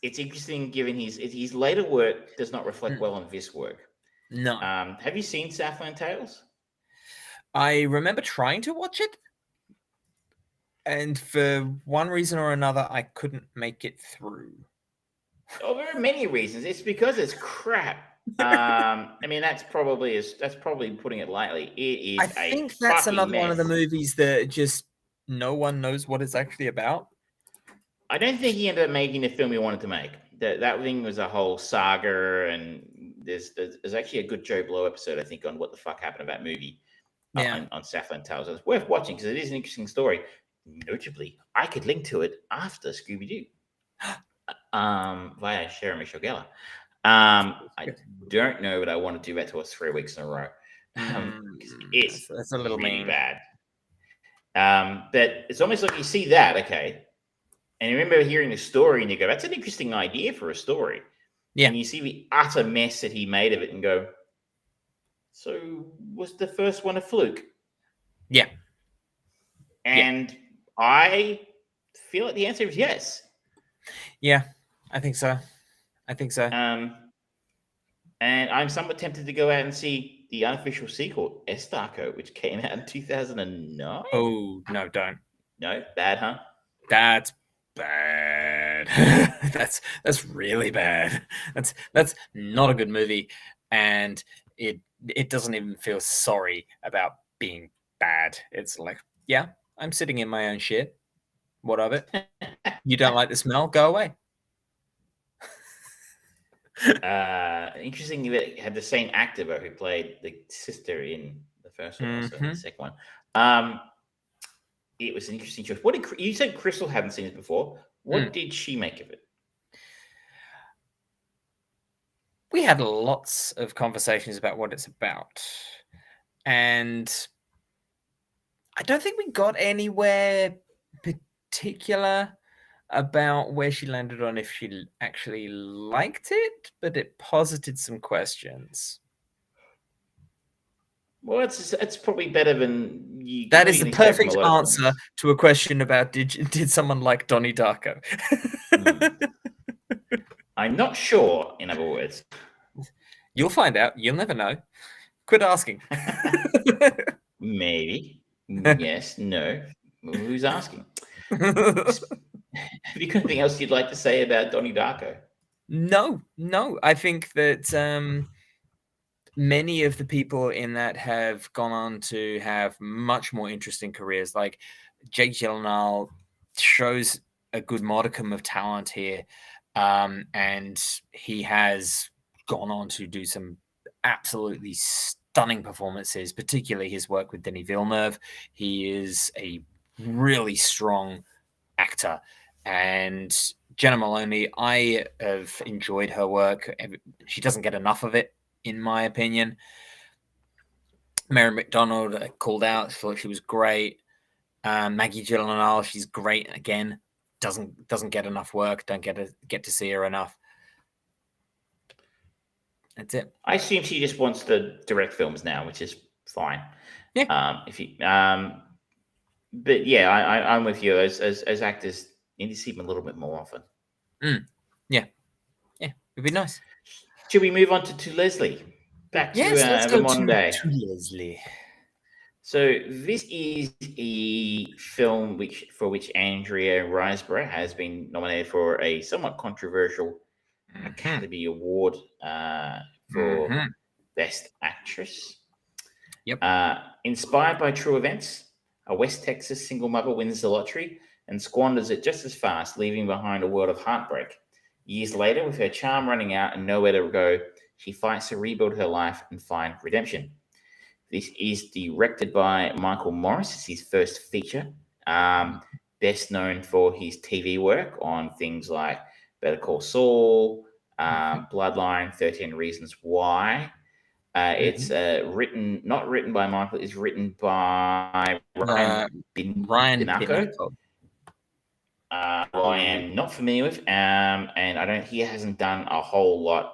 interesting given his later work does not reflect well on this work. No. Have you seen Southland Tales? I remember trying to watch it, and for one reason or another, I couldn't make it through. Oh, there are many reasons. It's because it's crap. I mean, that's probably putting it lightly. It is. I think that's another one of the movies that just no one knows what it's actually about. I don't think he ended up making the film he wanted to make. That thing was a whole saga, and there's actually a good Joe Blow episode, I think, on what the fuck happened about movie on Southland Tales. It's worth watching because it is an interesting story. Notably, I could link to it after Scooby-Doo via Sarah Michelle Gellar. I don't know, but I want to do that to us 3 weeks in a row. It's that's a little really mean. bad. But it's almost like you see that, okay, and you remember hearing the story and you go, that's an interesting idea for a story. Yeah. And you see the utter mess that he made of it and go, so was the first one a fluke? Yeah. And I feel like the answer is yes. Yeah, I think so. And I'm somewhat tempted to go out and see the unofficial sequel, Estarco, which came out in 2009. Oh, no, don't. No, bad, huh? That's bad. that's really bad. That's not a good movie, and it doesn't even feel sorry about being bad. It's like, yeah, I'm sitting in my own shit. What of it? You don't like the smell? Go away. Interesting that it had the same actor who played the sister in the first one, also in the second one. It was an interesting choice. What did you said? Crystal hadn't seen it before. What did she make of it? We had lots of conversations about what it's about, and I don't think we got anywhere particular about where she landed on if she actually liked it, but it posited some questions. Well, it's probably better than you. That is the perfect answer to a question about did someone like Donnie Darko? I'm not sure, in other words. You'll find out. You'll never know. Quit asking. Maybe. Yes. No. Who's asking? Have you got anything else you'd like to say about Donnie Darko? No. I think that many of the people in that have gone on to have much more interesting careers. Like Jake Gyllenhaal shows a good modicum of talent here, and he has gone on to do some absolutely stunning performances, particularly his work with Denis Villeneuve. He is a really strong actor. And Jenna Maloney, I have enjoyed her work. She doesn't get enough of it, in my opinion. Mary McDonald called out, thought she was great. Maggie Gyllenhaal, she's great again. Doesn't get enough work. Don't get to see her enough. That's it. I assume she just wants to direct films now, which is fine. Yeah. But yeah, I'm with you. As actors, you need to see them a little bit more often. Yeah, it'd be nice. Should we move on to Leslie? Back to let's the go modern day. to Leslie. So this is a film for which Andrea Riseborough has been nominated for a somewhat controversial Academy Award for Best Actress. Yep. Inspired by true events, a West Texas single mother wins the lottery and squanders it just as fast, leaving behind a world of heartbreak. Years later, with her charm running out and nowhere to go, she fights to rebuild her life and find redemption. This is directed by Michael Morris. It's his first feature. Best known for his TV work on things like Better Call Saul, Bloodline, 13 Reasons Why. It's not written by Michael. It's written by Ryan Binaco. I am not familiar with, and he hasn't done a whole lot.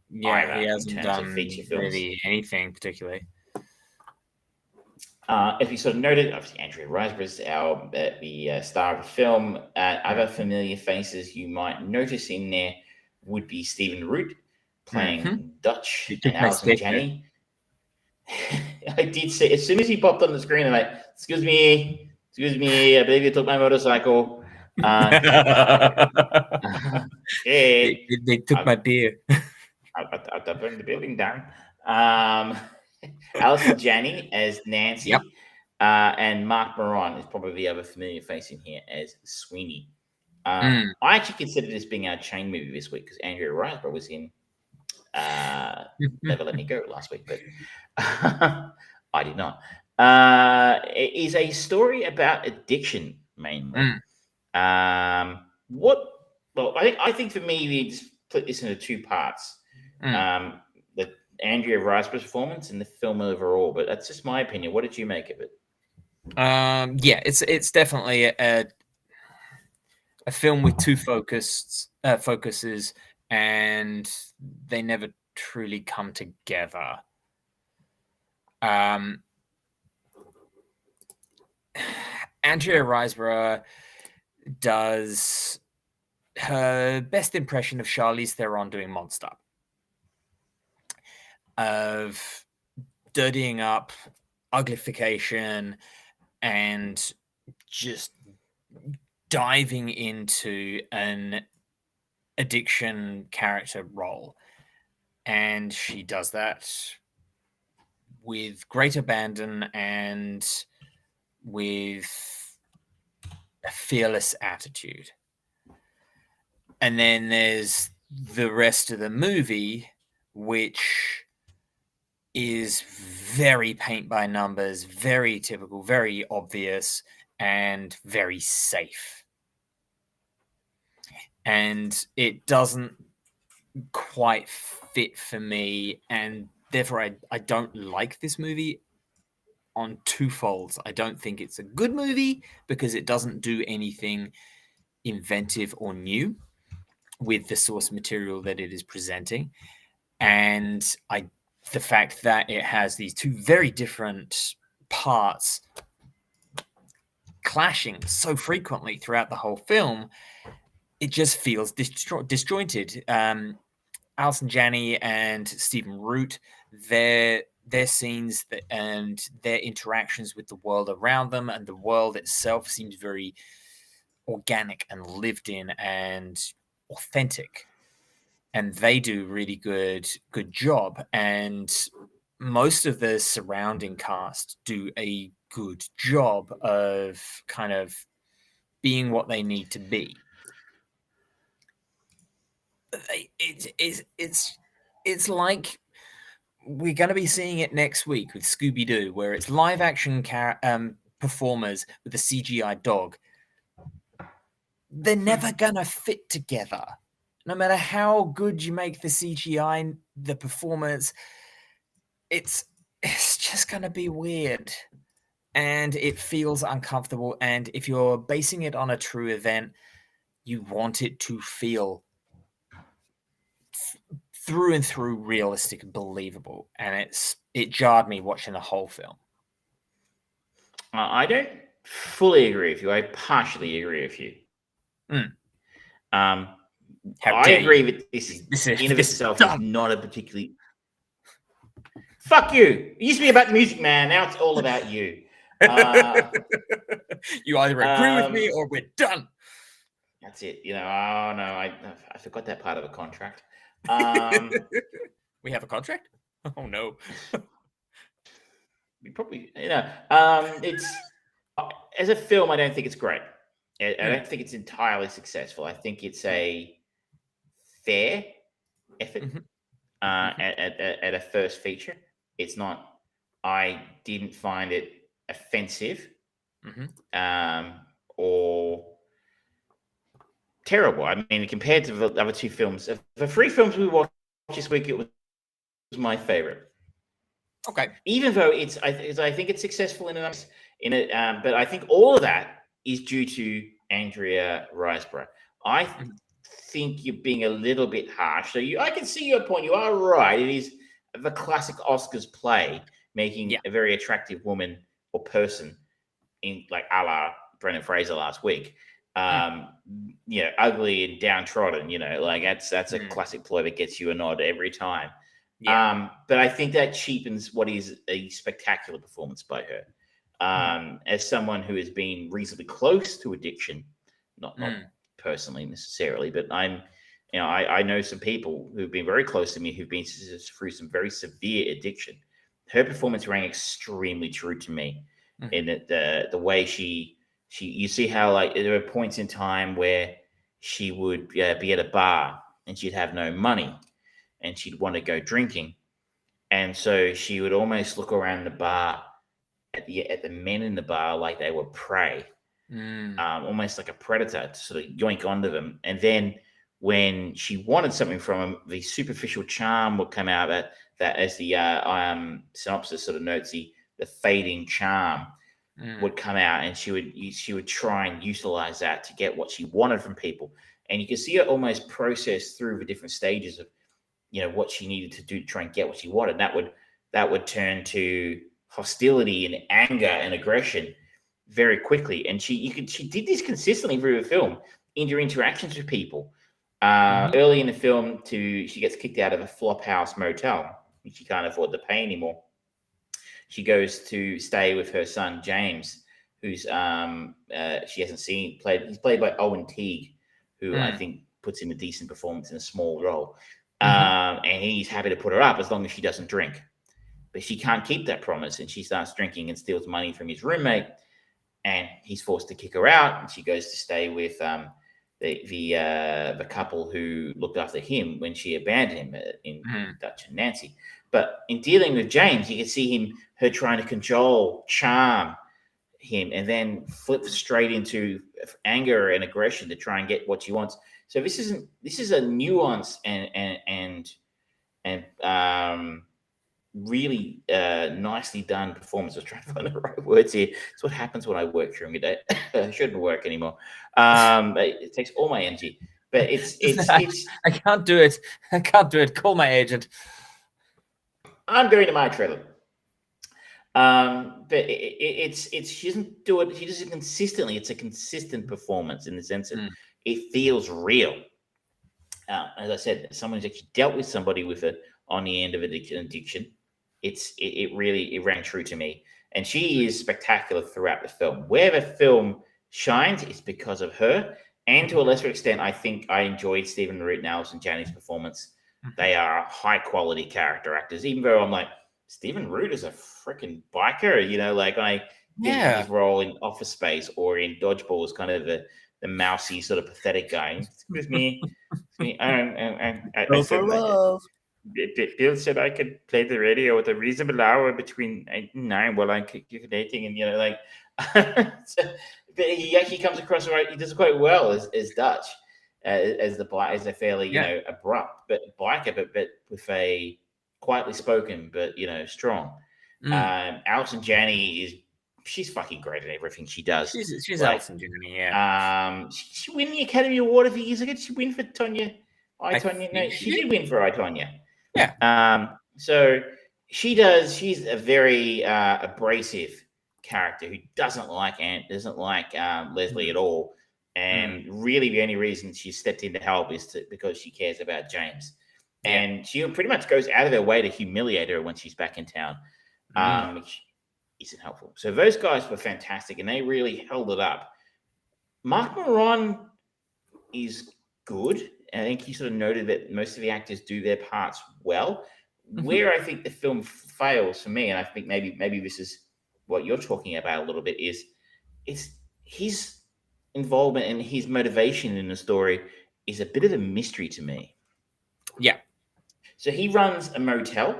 Yeah, he hasn't done really anything particularly. As we sort of noted, obviously Andrea Riseborough is the star of the film. Other familiar faces you might notice in there would be Stephen Root playing Dutch and Alison Janney. I did say, as soon as he popped on the screen, I'm like, excuse me, I believe you took my motorcycle. They took my beer. I burned the building down. Alison Janney as Nancy. Yep. And Mark Maron is probably the other familiar face in here as Sweeney. I actually consider this being our chain movie this week because Andrea Riseborough was in Never Let Me Go last week, but I did not. It is a story about addiction mainly. I think for me, we just split this into two parts. The Andrea Riseborough's performance and the film overall, but that's just my opinion. What did you make of it? It's definitely a film with two focuses, and they never truly come together. Andrea Riseborough does her best impression of Charlize Theron doing Monster, of dirtying up, uglification, and just diving into an addiction character role. And she does that with great abandon and with a fearless attitude. And then there's the rest of the movie, which is very paint by numbers, very typical, very obvious, and very safe. And it doesn't quite fit for me, and therefore I don't like this movie on two folds. I don't think it's a good movie because it doesn't do anything inventive or new with the source material that it is presenting. And the fact that it has these two very different parts clashing so frequently throughout the whole film, it just feels disjointed. Alison Janney and Stephen Root, their scenes and their interactions with the world around them and the world itself seems very organic and lived in and authentic. And they do really good job. And most of the surrounding cast do a good job of kind of being what they need to be. It's like we're going to be seeing it next week with Scooby-Doo, where it's live action performers with a CGI dog. They're never going to fit together. No matter how good you make the CGI, the performance, it's just going to be weird. And it feels uncomfortable. And if you're basing it on a true event, you want it to feel through and through realistic and believable. And it jarred me watching the whole film. I don't fully agree with you. I partially agree with you. I agree that this in of itself is not a particularly... Fuck you. It used to be about music, man. Now it's all about you. You either agree with me or we're done. That's it. You know, oh no, I forgot that part of a contract. We have a contract? Oh no. We probably, you know, it's as a film, I don't think it's great. I don't think it's entirely successful. I think it's a fair effort at a first feature. It's not. I didn't find it offensive or terrible. I mean, compared to the other two films, the three films we watched this week, it was my favorite. Okay. Even though I think it's successful in it, but I think all of that is due to Andrea Riseborough. I think you're being a little bit harsh. So I can see your point. You are right. It is the classic Oscars play, making a very attractive woman or person in like a la Brendan Fraser last week. You know, ugly and downtrodden, you know, like that's a classic ploy that gets you a nod every time. But I think that cheapens what is a spectacular performance by her. As someone who has been reasonably close to addiction, not personally necessarily, but I know some people who've been very close to me who've been through some very severe addiction. Her performance rang extremely true to me in the way you see how like there were points in time where she would be at a bar and she'd have no money and she'd want to go drinking. And so she would almost look around the bar at the men in the bar like they were prey, almost like a predator to sort of yoink onto them. And then when she wanted something from them, the superficial charm would come out that as the synopsis sort of notes, the fading charm would come out, and she would try and utilize that to get what she wanted from people. And you can see her almost process through the different stages of, you know, what she needed to do to try and get what she wanted. That would turn to hostility and anger and aggression very quickly. And she did this consistently through the film in her interactions with people. Early in the film, she gets kicked out of a flophouse motel. She can't afford to pay anymore. She goes to stay with her son James, who's she hasn't seen played. He's played by Owen Teague, who I think puts in a decent performance in a small role. And he's happy to put her up as long as she doesn't drink. But she can't keep that promise, and she starts drinking and steals money from his roommate, and he's forced to kick her out, and she goes to stay with the couple who looked after him when she abandoned him in Dutch and Nancy. But in dealing with James, you can see her trying to cajole, charm him, and then flip straight into anger and aggression to try and get what she wants. So this is a nuanced and really nicely done performance. I was trying to find the right words here. It's what happens when I work during the day. I shouldn't work anymore. It takes all my energy. But it's I can't do it. I can't do it. Call my agent. I'm going to my trailer. But she doesn't do it. She does it consistently. It's a consistent performance in the sense that it feels real. As I said, someone who's actually dealt with somebody with it on the end of addiction. It really rang true to me. And she is spectacular throughout the film. Where the film shines is because of her. And to a lesser extent, I think I enjoyed Stephen Root and Alison Janney's performance. They are high quality character actors, even though I'm like, Stephen Root is a freaking biker, you know, like his role in Office Space or in Dodgeball is kind of the mousy sort of pathetic guy. Excuse me. For love. Bill said I could play the radio with a reasonable hour between 8 and 9 while I'm calculating, and like, so, but he actually comes across right. He does quite well as Dutch, as a fairly abrupt but biker, but with a quietly spoken but strong. Alison Janney she's fucking great at everything she does. She's like, Alison Janney, yeah. She win the Academy Award a few years ago. Did she win for Tonya? Tonya? No, she did win for Tonya. Yeah. So she does. She's a very abrasive character who doesn't like Leslie at all, and really the only reason she stepped in to help is because she cares about James, and she pretty much goes out of her way to humiliate her when she's back in town, which isn't helpful. So those guys were fantastic, and they really held it up. Mark Moron is good. I think he sort of noted that most of the actors do their parts well. Where I think the film fails for me, and I think maybe this is what you're talking about a little bit, is his involvement and his motivation in the story is a bit of a mystery to me. Yeah. So he runs a motel,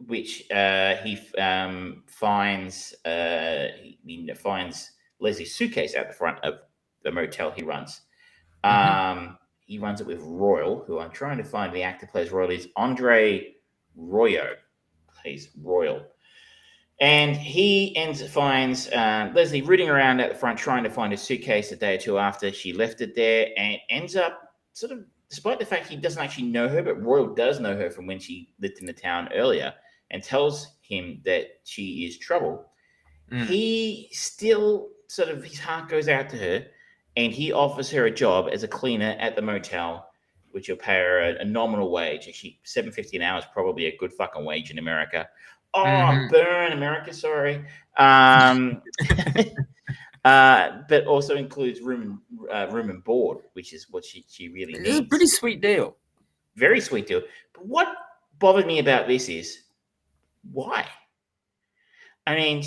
which he finds Leslie's suitcase out the front of the motel he runs. He runs it with Royal, who I'm trying to find the actor plays Royal. Is Andre Royo plays Royal, and he finds Leslie rooting around at the front trying to find a suitcase a day or two after she left it there, and ends up sort of, despite the fact he doesn't actually know her, but Royal does know her from when she lived in the town earlier, and tells him that she is trouble. He still sort of, his heart goes out to her. And he offers her a job as a cleaner at the motel, which will pay her a nominal wage. Actually, $7.50 an hour is probably a good fucking wage in America. Burn America, sorry. But also includes room and board, which is what she really needs. It's a pretty sweet deal. Very sweet deal. But what bothered me about this is why? I mean,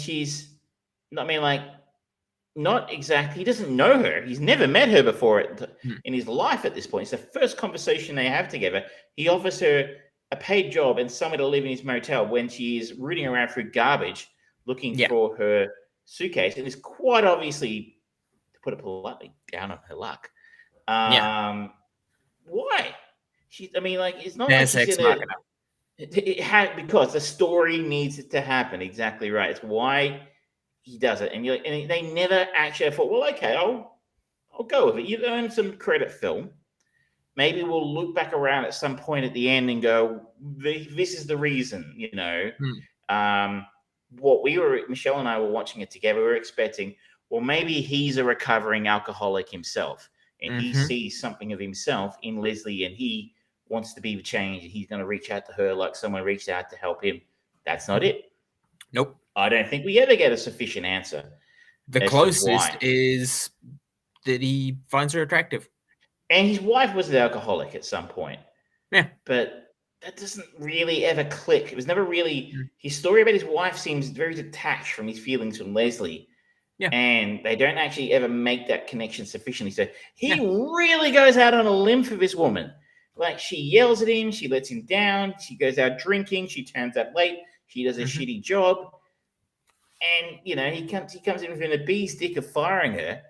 not exactly. He doesn't know her. He's never met her before in his life at this point. It's the first conversation they have together. He offers her a paid job and somewhere to live in his motel when she is rooting around through garbage looking for her suitcase. And is quite obviously, to put it politely, down on her luck. Why? It's not like she's in because the story needs it to happen. Exactly right. It's why he does it, and they never actually thought, well, okay, I'll go with it. You earn some credit, film. Maybe we'll look back around at some point at the end and go, this is the reason, What Michelle and I were watching it together, we were expecting, well, maybe he's a recovering alcoholic himself, and he sees something of himself in Leslie, and he wants to be the change, and he's going to reach out to her like someone reached out to help him. That's not it. Nope. I don't think we ever get a sufficient answer. The closest is that he finds her attractive. And his wife was an alcoholic at some point. Yeah. But that doesn't really ever click. It was never really... His story about his wife seems very detached from his feelings from Leslie. Yeah. And they don't actually ever make that connection sufficiently. So he really goes out on a limb for this woman. Like, she yells at him. She lets him down. She goes out drinking. She turns up late. She does a shitty job. And, he comes in within a bee's dick of firing her.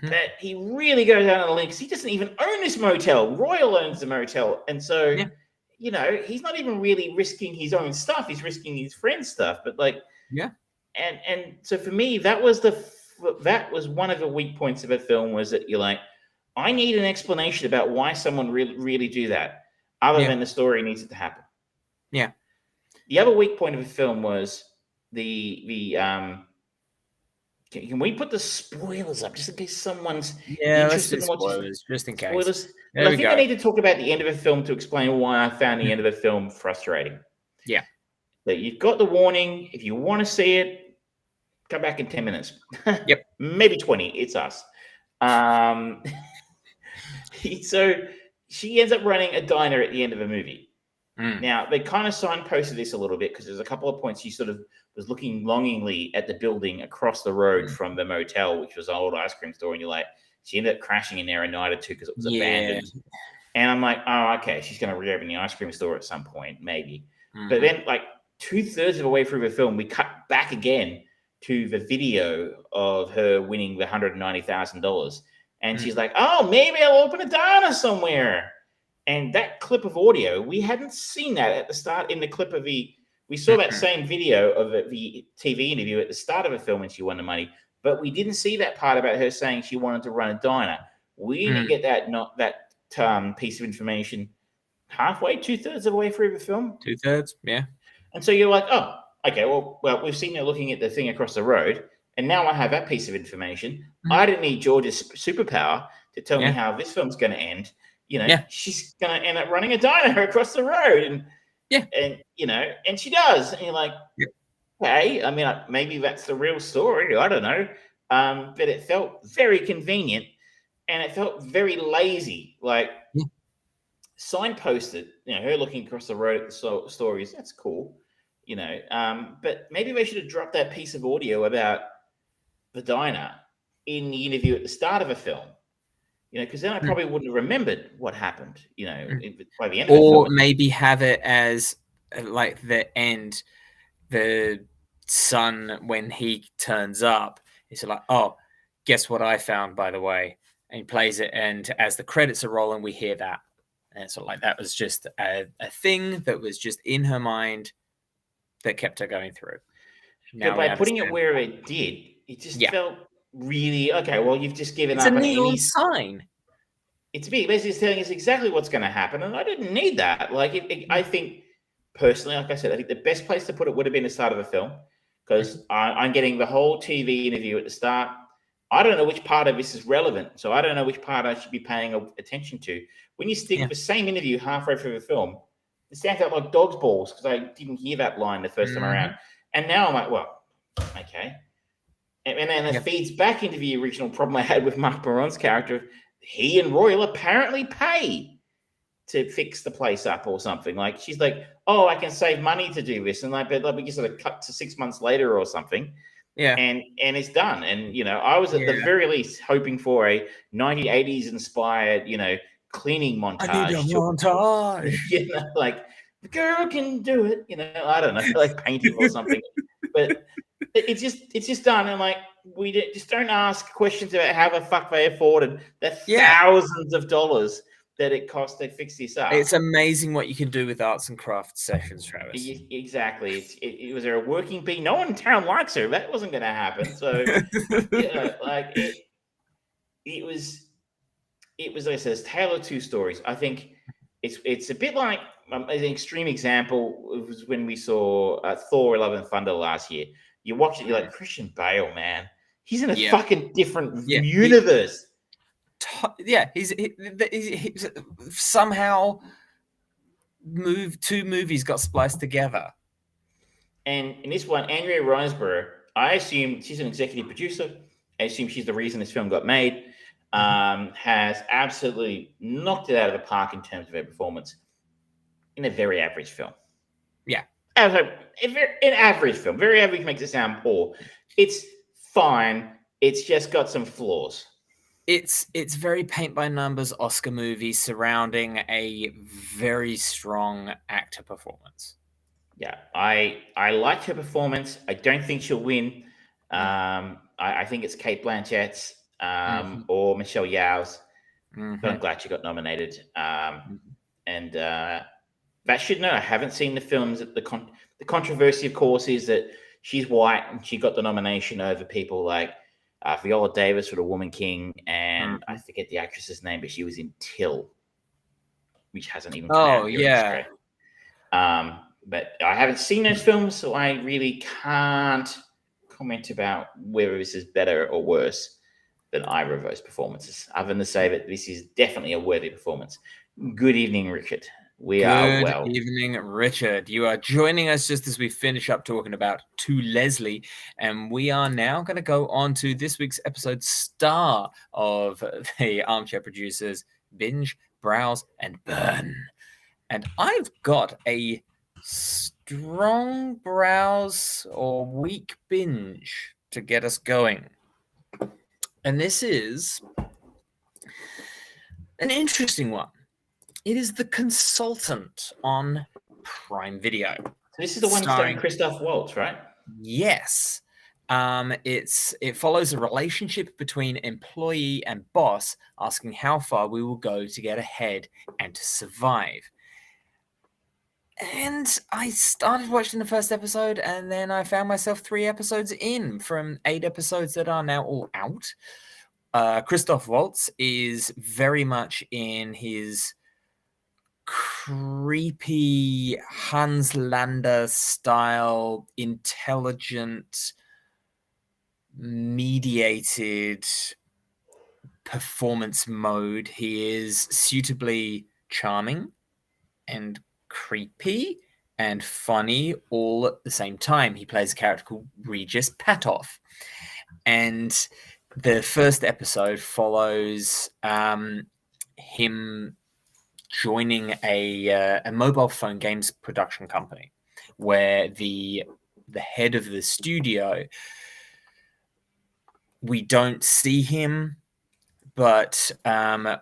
But he really goes out on a limb because he doesn't even own this motel. Royal owns the motel. And so, he's not even really risking his own stuff. He's risking his friend's stuff. But and so for me, that was one of the weak points of the film, was that you're like, I need an explanation about why someone really do that, other than the story needs it to happen. Yeah. The other weak point of the film was can we put the spoilers up just in case someone's interested in watching spoilers, just in case. Spoilers. I think I need to talk about the end of the film to explain why I found the end of the film frustrating. Yeah. But you've got the warning. If you want to see it, come back in 10 minutes. Yep. Maybe 20. It's us. So she ends up running a diner at the end of the movie. Now, they kind of signposted this a little bit because there's a couple of points she sort of was looking longingly at the building across the road from the motel, which was an old ice cream store. And you're like, she ended up crashing in there a night or two because it was abandoned. And I'm like, oh, okay, she's going to reopen the ice cream store at some point, maybe. But then, like, 2/3 of the way through the film, we cut back again to the video of her winning the $190,000. And she's like, oh, maybe I'll open a diner somewhere. And that clip of audio, we hadn't seen that at the start in the clip of we saw that same video of the TV interview at the start of the film when she won the money, but we didn't see that part about her saying she wanted to run a diner. We didn't get that piece of information halfway, 2/3 of the way through the film. 2/3, yeah. And so you're like, oh, okay, well, we've seen her looking at the thing across the road, and now I have that piece of information. I didn't need George's superpower to tell me how this film's going to end. She's going to end up running a diner across the road. And she does. And you're like, okay, I mean, maybe that's the real story. I don't know. But it felt very convenient and it felt very lazy. Like signposted, her looking across the road at the stories. That's cool. But maybe they should have dropped that piece of audio about the diner in the interview at the start of a film. Because then I probably wouldn't have remembered what happened, by the end of the film. Or maybe have it as like the end, the son, when he turns up, it's like, oh, guess what I found, by the way. And he plays it, and as the credits are rolling, we hear that. And it's like that was just a thing that was just in her mind that kept her going through. Now, by putting it where it did, it just felt really okay. Well, you've just given up a neon sign. It's basically telling us exactly what's going to happen, and I didn't need that. Like, I think personally, like I said, I think the best place to put it would have been the start of the film because I'm getting the whole TV interview at the start. I don't know which part of this is relevant, so I don't know which part I should be paying attention to. When you stick the same interview halfway through the film, it sounds out like dog's balls because I didn't hear that line the first time around, and now I'm like, well, okay. And then it feeds back into the original problem I had with Mark Maron's character. He and Royal apparently pay to fix the place up or something. Like she's like, oh, I can save money to do this. And like, but we just sort of cut to 6 months later or something. Yeah. And it's done. And, I was at the very least hoping for a 1980s inspired, cleaning montage. I need a montage. Like the girl can do it. I don't know, like painting or something. But it's just done, and like we just don't ask questions about how the fuck they afforded the thousands of dollars that it cost to fix this up. It's amazing what you can do with arts and crafts sessions, Travis. Exactly. It was there a working bee? No one in town likes her. That wasn't going to happen. So, like it was. Like I said, it's Tale of Two Stories. I think it's a bit like an extreme example was when we saw Thor: Love and Thunder last year. You watch it, you're like, Christian Bale, man. He's in a fucking different universe. He's somehow two movies got spliced together. And in this one, Andrea Riseborough, I assume she's an executive producer. I assume she's the reason this film got made. Has absolutely knocked it out of the park in terms of her performance in a very average film. Yeah. An average film. Very average makes it sound poor. It's fine. It's just got some flaws. It's very paint by numbers Oscar movie surrounding a very strong actor performance. Yeah, I liked her performance. I don't think she'll win. I think it's Cate Blanchett's or Michelle Yeoh's. But I'm glad she got nominated. And that should know. I haven't seen the films. The controversy, of course, is that she's white and she got the nomination over people like Viola Davis for The Woman King, and I forget the actress's name, but she was in Till, which hasn't even come out here in Australia. But I haven't seen those films, so I really can't comment about whether this is better or worse than either of those performances, other than to say that this is definitely a worthy performance. Good evening, Richard. Good evening, Richard. You are joining us just as we finish up talking about To Leslie, and we are now going to go on to this week's episode star of the Armchair Producers, Binge, Browse, and Burn. And I've got a strong browse or weak binge to get us going. And this is an interesting one. It is The Consultant on Prime Video. So this is the one starring Christoph Waltz, right? Yes. It follows a relationship between employee and boss, asking how far we will go to get ahead and to survive. And I started watching the first episode, and then I found myself 3 episodes in from 8 episodes that are now all out. Christoph Waltz is very much in his creepy Hans Lander style, intelligent, mediated performance mode. He is suitably charming and creepy and funny all at the same time. He plays a character called Regis Patov. And the first episode follows him joining a mobile phone games production company, where the head of the studio, we don't see him, but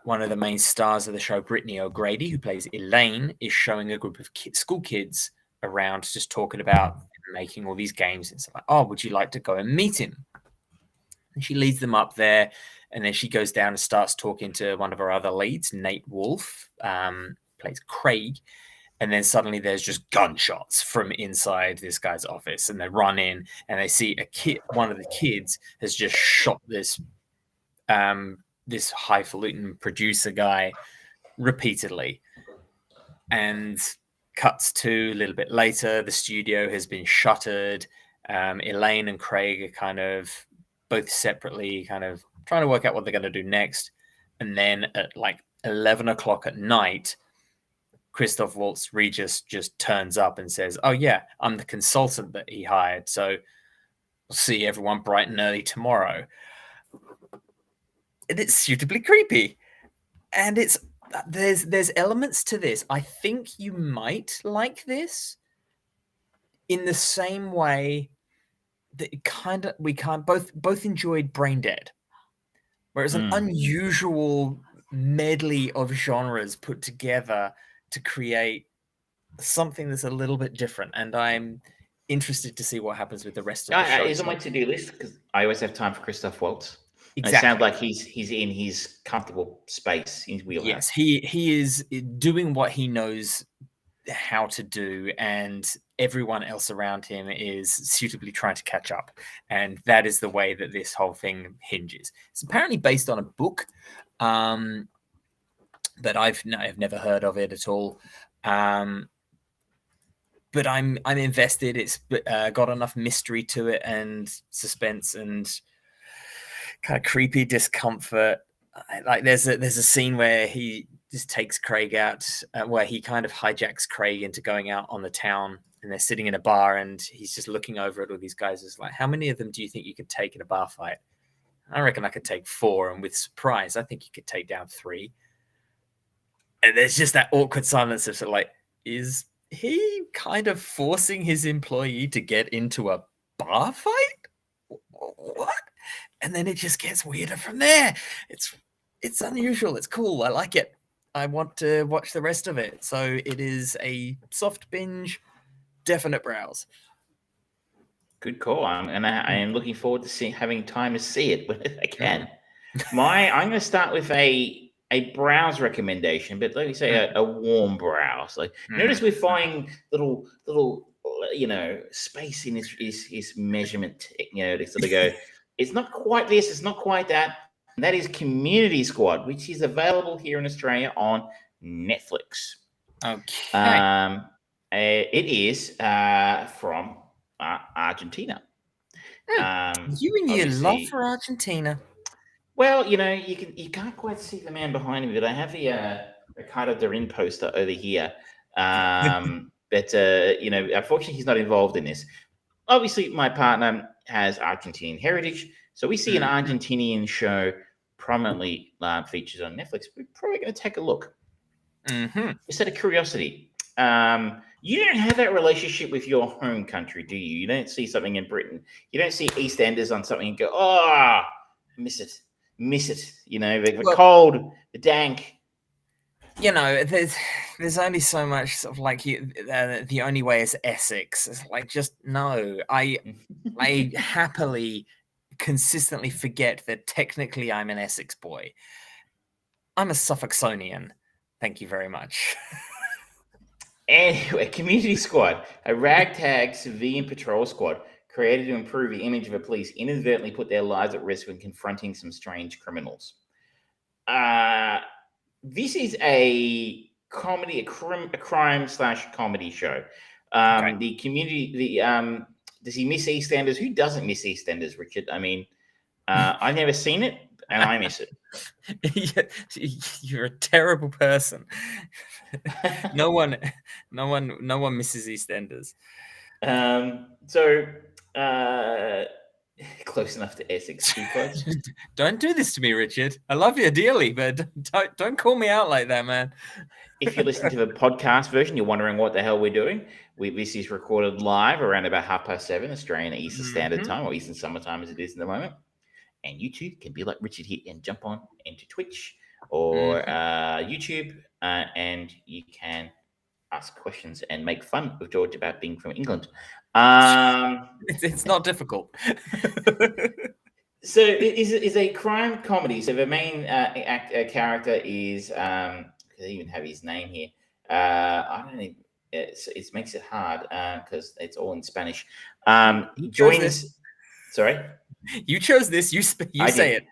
one of the main stars of the show, Brittany O'Grady, who plays Elaine, is showing a group of school kids around, just talking about making all these games. And it's like, oh, would you like to go and meet him? And she leads them up there, and then she goes down and starts talking to one of her other leads, Nate Wolf, plays Craig. And then suddenly there's just gunshots from inside this guy's office, and they run in and they see a kid. One of the kids has just shot this this highfalutin producer guy repeatedly. And cuts to a little bit later, the studio has been shuttered. Elaine and Craig are kind of both separately kind of trying to work out what they're going to do next. And then at like 11 o'clock at night, Christoph Waltz Regis just turns up and says, oh yeah, I'm the consultant that he hired, so we'll see everyone bright and early tomorrow. And it's suitably creepy. And there's elements to this. I think you might like this in the same way that we both enjoyed Brain Dead, where it's an unusual medley of genres put together to create something that's a little bit different. And I'm interested to see what happens with the rest of the show. It's on my to-do list because I always have time for Christoph Waltz. Exactly. It sounds like he's in his comfortable space, his wheelhouse. Yes, he is doing what he knows how to do, and everyone else around him is suitably trying to catch up. And that is the way that this whole thing hinges. It's apparently based on a book, but I've never heard of it at all. But I'm invested. It's got enough mystery to it and suspense and kind of creepy discomfort. Like there's a scene where he just takes Craig out, where he kind of hijacks Craig into going out on the town, and they're sitting in a bar, and he's just looking over at all these guys. It's like, how many of them do you think you could take in a bar fight? I reckon I could take 4, and with surprise, I think you could take down 3. And there's just that awkward silence of sort of like, is he kind of forcing his employee to get into a bar fight? What? And then it just gets weirder from there. It's unusual. It's cool. I like it. I want to watch the rest of it. So it is a soft binge, definite browse. Good call. I am looking forward to having time to see it when I can. I'm going to start with a browse recommendation, but let me say a warm browse. Like notice we're finding little space in his measurement. To sort of go. It's not quite this. It's not quite that. And that is Community Squad, which is available here in Australia on Netflix. Okay. It is from Argentina. You and your love for Argentina. Well, you can't quite see the man behind me, but I have the Ricardo Darin poster over here. But unfortunately, he's not involved in this. Obviously, my partner has Argentinian heritage, so we see an Argentinian show prominently featured on Netflix. We're probably going to take a look. Just out of curiosity, you don't have that relationship with your home country, do you? You don't see something in Britain. You don't see EastEnders on something and go, "Oh, miss it, miss it." You know, the cold, the dank. You know, there's only so much sort of like the only way is Essex. It's like, just no. I happily, consistently forget that technically I'm an Essex boy. I'm a Suffolksonian. Thank you very much. Anyway, Community Squad, a ragtag civilian patrol squad created to improve the image of a police, inadvertently put their lives at risk when confronting some strange criminals. This is a comedy, a crime/comedy show. Okay. The community, does he miss EastEnders? Who doesn't miss EastEnders, Richard? I mean, I've never seen it, and I miss it. You're a terrible person. No one misses EastEnders. So, close enough to Essex, Don't do this to me, Richard. I love you dearly, but don't call me out like that, man. If you listen to the podcast version, you're wondering what the hell we're doing. This is recorded live around about 7:30 Australian Eastern Standard Time, or Eastern Summer Time as it is in the moment. And you too can be like Richard here and jump on into Twitch or YouTube, and you can ask questions and make fun of George about being from England. It's not difficult. So it is a crime comedy. So the main character is, I even have his name here. I don't know. It makes it hard because it's all in Spanish. Joins. Sorry, you chose this. You say it.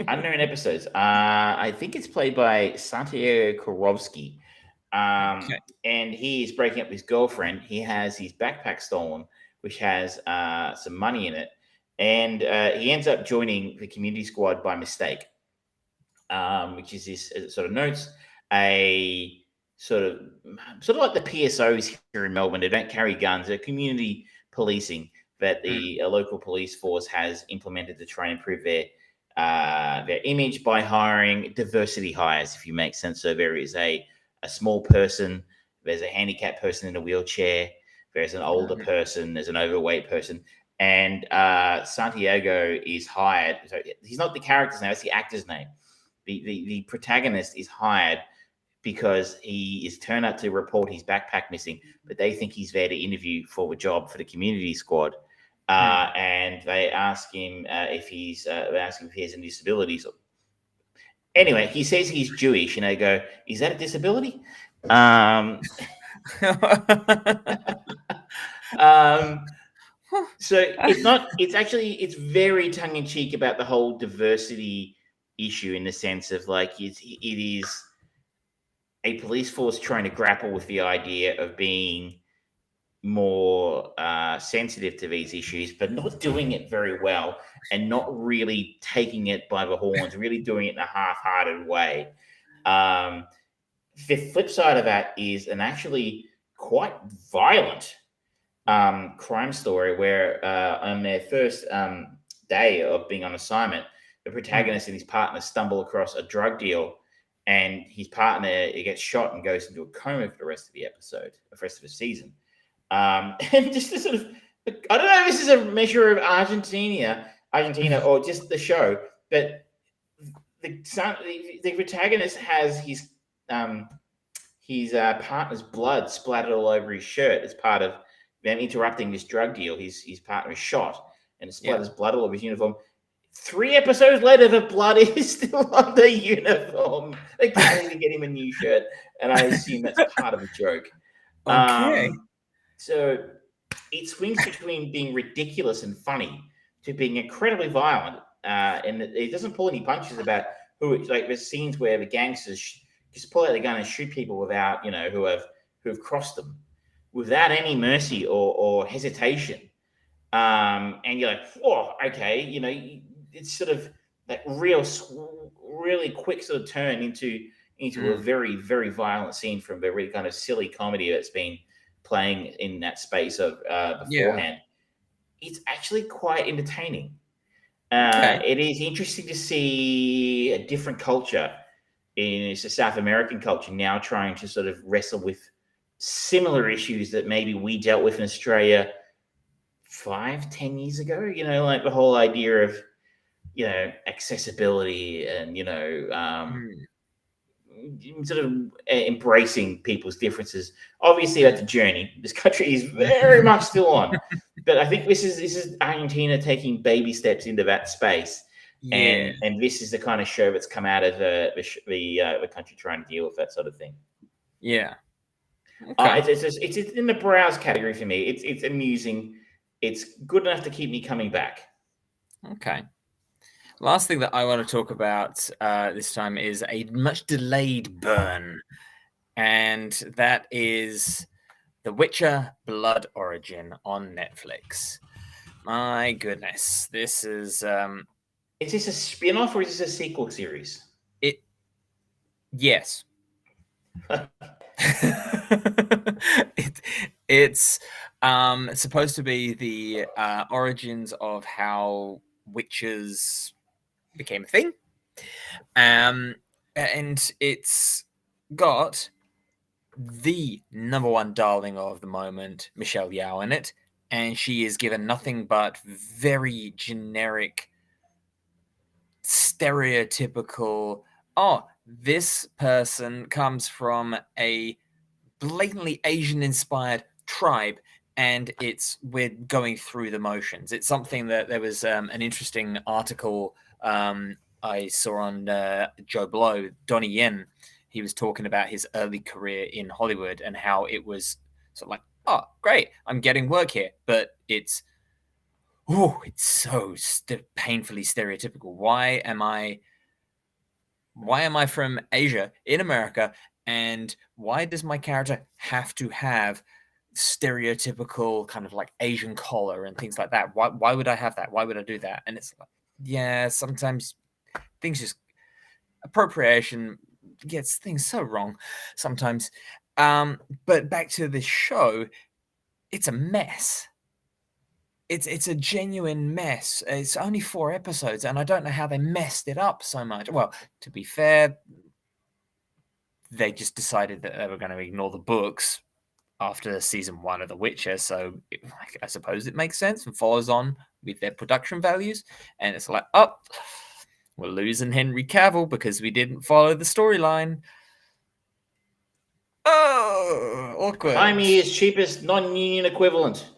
Unknown episodes. I think it's played by Santiago Korowski. And he is breaking up with his girlfriend. He has his backpack stolen, which has some money in it. And he ends up joining the community squad by mistake, which is this, as it sort of notes, a sort of like the PSOs here in Melbourne. They don't carry guns. They're community policing that the local police force has implemented to try and improve their image by hiring diversity hires, if you make sense. So there is a small person, there's a handicapped person in a wheelchair, there's an older person, there's an overweight person. And Santiago is hired. So he's not the character's name; it's the actor's name. The protagonist is hired because he is turned up to report his backpack missing, but they think he's there to interview for the job for the community squad. And they ask him if he has any disabilities. Anyway, he says he's Jewish, and they go, "Is that a disability?" So it's very tongue in cheek about the whole diversity issue, in the sense of like it is a police force trying to grapple with the idea of being more sensitive to these issues, but not doing it very well, and not really taking it by the horns, really doing it in a half-hearted way. The flip side of that is an actually quite violent crime story where on their first day of being on assignment, the protagonist and his partner stumble across a drug deal, and his partner gets shot and goes into a coma for the rest of the rest of the season. And just the sort of, I don't know if this is a measure of Argentina, or just the show, but the protagonist has his partner's blood splattered all over his shirt as part of them interrupting this drug deal. His partner is shot, and it splatters blood all over his uniform. 3 episodes later, the blood is still on the uniform. They can't even get him a new shirt, and I assume that's part of a joke. Okay. So it swings between being ridiculous and funny to being incredibly violent, and it doesn't pull any punches about who. Like there's scenes where the gangsters just pull out the gun and shoot people without, who have crossed them, without any mercy or hesitation. And you're like, oh, okay, it's sort of that really quick sort of turn into a very, very violent scene from the really kind of silly comedy that's been playing in that space of beforehand. It's actually quite entertaining. It is interesting to see a different culture in South American culture now trying to sort of wrestle with similar issues that maybe we dealt with in Australia 5-10 years ago. Like the whole idea of accessibility and sort of embracing people's differences. Obviously, that's a journey. This country is very much still on, but I think this is Argentina taking baby steps into that space. Yeah. And this is the kind of show that's come out of the country trying to deal with that sort of thing. Yeah. Okay. It's in the browse category for me. It's amusing. It's good enough to keep me coming back. Okay. Last thing that I want to talk about this time is a much delayed burn, and that is The Witcher: Blood Origin on Netflix. My goodness, this is Is this a spin-off or is this a sequel series? Yes. It's supposed to be the origins of how witches became a thing, and it's got the number one darling of the moment, Michelle Yeoh, in it, and she is given nothing but very generic, stereotypical, this person comes from a blatantly Asian-inspired tribe, and we're going through the motions. It's something that there was an interesting article I saw on Joe Blow, Donnie Yen. He was talking about his early career in Hollywood and how it was sort of like, oh, great, I'm getting work here, but it's so painfully stereotypical. Why am I from Asia in America, and why does my character have to have stereotypical kind of like Asian collar and things like that? Why would I have that? Why would I do that? And it's like, yeah, sometimes things just appropriation gets things so wrong sometimes. But back to this show, it's a mess. It's a genuine mess. It's only 4 episodes, and I don't know how they messed it up so much. Well, to be fair, they just decided that they were going to ignore the books after season 1 of The Witcher, so I suppose it makes sense and follows on with their production values. And it's like, oh, we're losing Henry Cavill because we didn't follow the storyline. Oh, awkward. Buy me his cheapest non-union equivalent.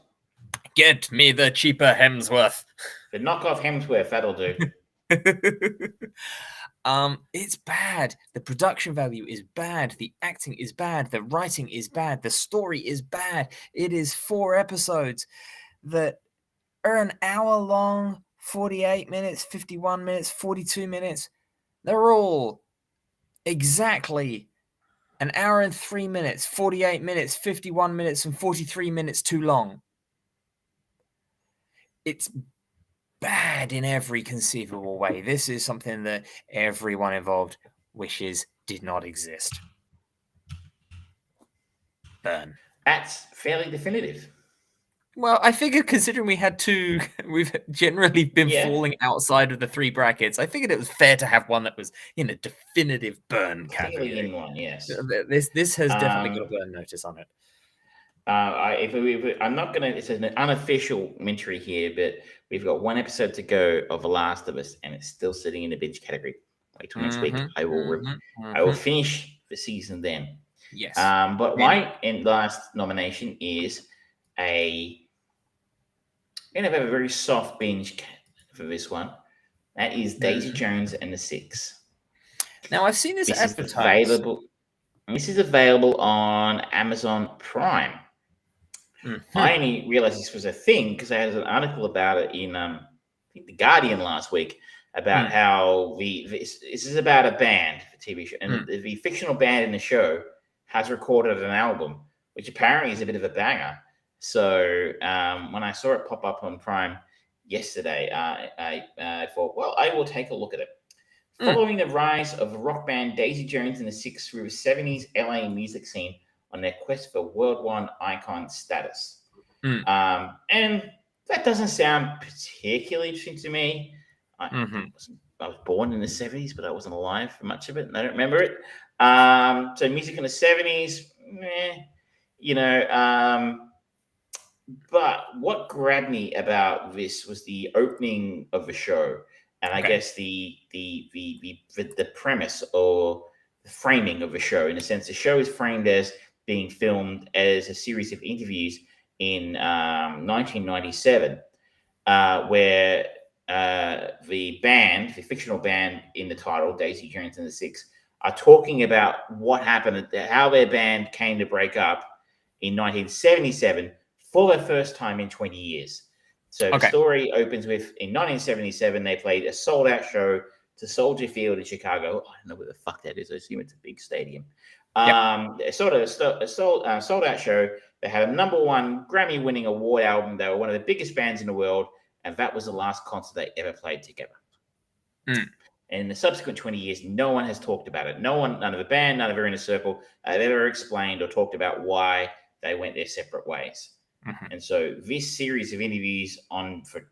Get me the cheaper Hemsworth. The knockoff Hemsworth, that'll do. It's bad. The production value is bad. The acting is bad. The writing is bad. The story is bad. It is 4 episodes that are an hour long, 48 minutes, 51 minutes, 42 minutes. They're all exactly an hour and 3 minutes, 48 minutes, 51 minutes, and 43 minutes too long. It's bad in every conceivable way. This is something that everyone involved wishes did not exist. Burn. That's fairly definitive. Well, I figured considering we've generally been falling outside of the 3 brackets, I figured it was fair to have one that was in a definitive burn category. Clearly in one, yes. This has definitely got a burn notice on it. I'm not going to, it's an unofficial entry here, but we've got 1 episode to go of The Last of Us, and it's still sitting in the binge category. Wait till next week. I will finish the season then. Yes. But my last nomination is I'm going to have a very soft binge for this one. That is Daisy Jones and the Six. Now, I've seen this advertised. This is available on Amazon Prime. I only realized this was a thing because I had an article about it in I think The Guardian last week about how this is about a band for TV show, and the fictional band in the show has recorded an album, which apparently is a bit of a banger. So when I saw it pop up on Prime yesterday, I thought, well, I will take a look at it. Following the rise of rock band Daisy Jones and the Six through the 70s LA music scene on their quest for worldwide icon status. And that doesn't sound particularly interesting to me. I I was born in the 70s, but I wasn't alive for much of it, and I don't remember it. So music in the 70s, you know. But what grabbed me about this was the opening of the show, and I guess the premise or the framing of the show. In a sense, the show is framed as being filmed as a series of interviews in 1997, where the fictional band in the title, Daisy Jones and the Six, are talking about what happened, how their band came to break up in 1977 for the first time in 20 years. So the story opens with, in 1977, they played a sold-out show to Soldier Field in Chicago. I don't know where the fuck that is. I assume it's a big stadium. A sold-out show. They had a #1 Grammy-winning award album. They were one of the biggest bands in the world, and that was the last concert they ever played together. And in the subsequent 20 years, no one has talked about it. None of the band, none of their inner circle have ever explained or talked about why they went their separate ways. And so this series of interviews for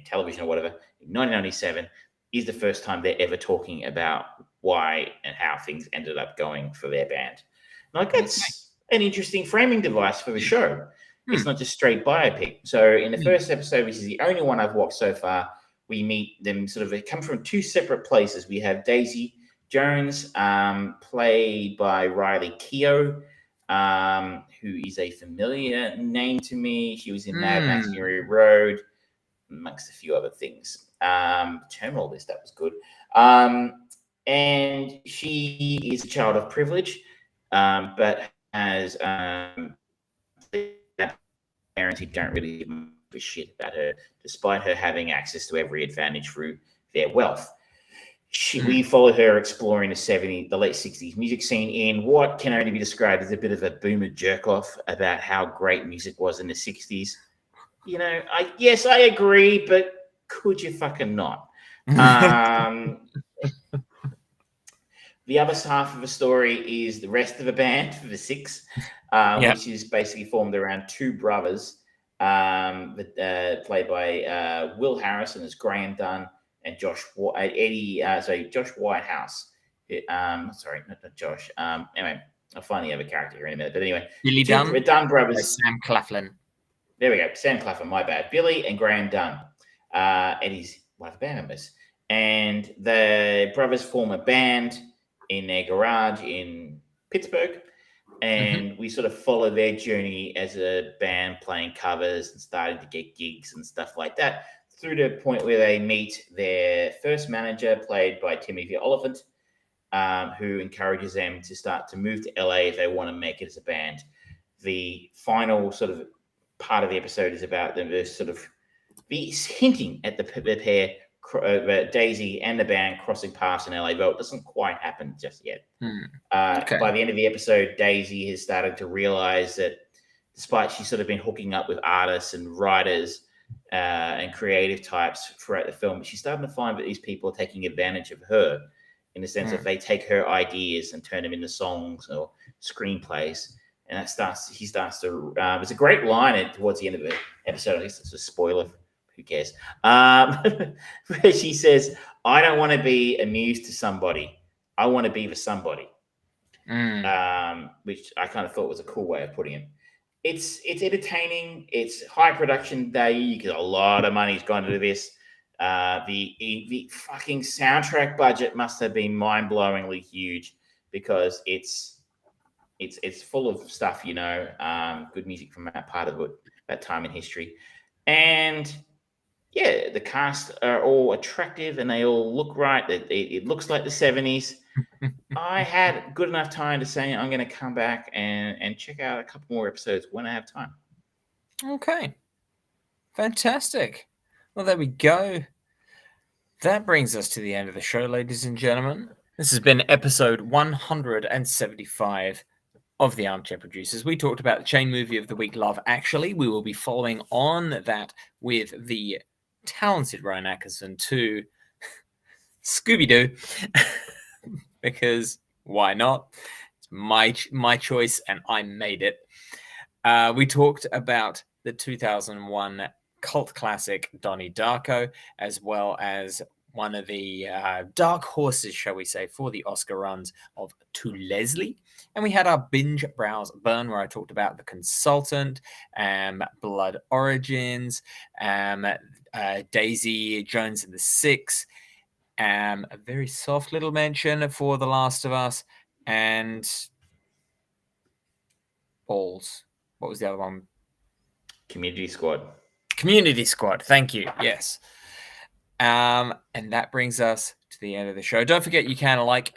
television or whatever in 1997 is the first time they're ever talking about why and how things ended up going for their band. Like, that's an interesting framing device for the show. It's not just straight biopic. So in the first episode, which is the only one I've watched so far, we meet them they come from two separate places. We have Daisy Jones, played by Riley Keough, who is a familiar name to me. She was in Mad Max Fury Road, amongst a few other things. Terminal List, that was good. And she is a child of privilege, but has parents who don't really give a shit about her, despite her having access to every advantage through their wealth. We followed her exploring the late 60s music scene in what can only be described as a bit of a boomer jerk-off about how great music was in the 60s. Yes, I agree, but could you fucking not? The other half of the story is the rest of the band, the Six, which is basically formed around two brothers, played by Will Harrison as Graham Dunn and Josh Whitehouse. Sorry, not Josh. Anyway, I'll find the other character here in a minute. But anyway, Billy Dunn, the Dunn brothers. Sam Claflin. There we go. Sam Claflin, my bad. Billy and Graham Dunn. And he's one of the band members. And the brothers form a band in their garage in Pittsburgh. And we sort of follow their journey as a band, playing covers and starting to get gigs and stuff like that, through to the point where they meet their first manager, played by Timothy Oliphant, who encourages them to start to move to LA if they want to make it as a band. The final sort of part of the episode is about them sort of hinting at the pair, Daisy and the band, crossing paths in LA, though it doesn't quite happen just yet. By the end of the episode, Daisy has started to realize that despite she's sort of been hooking up with artists and writers and creative types throughout the film, she's starting to find that these people are taking advantage of her, in the sense that they take her ideas and turn them into songs or screenplays. And he starts to, there's a great line towards the end of the episode. I guess it's a spoiler. Who cares? Where she says, I don't want to be amused to somebody. I want to be the somebody. Which I kind of thought was a cool way of putting it. It's entertaining. It's high production value because a lot of money's gone into this. The fucking soundtrack budget must have been mind-blowingly huge, because it's full of stuff, good music from that part of it, that time in history. And yeah, the cast are all attractive and they all look right. It looks like the 70s. I had good enough time to say I'm going to come back and check out a couple more episodes when I have time. Okay. Fantastic. Well, there we go. That brings us to the end of the show, ladies and gentlemen. This has been episode 175 of the Armchair Producers. We talked about the chain movie of the week, Love Actually. We will be following on that with the talented Ryan Atkinson to Scooby-Doo, because why not? It's my choice and I made it. We talked about the 2001 cult classic Donnie Darko, as well as one of the dark horses, shall we say, for the Oscar runs of To Leslie. And we had our binge browse burn, where I talked about The Consultant, Blood Origins, Daisy Jones and the Six, a very soft little mention for The Last of Us, and Balls. What was the other one? Community Squad. Community Squad. Thank you. Yes. And that brings us to the end of the show. Don't forget, you can like,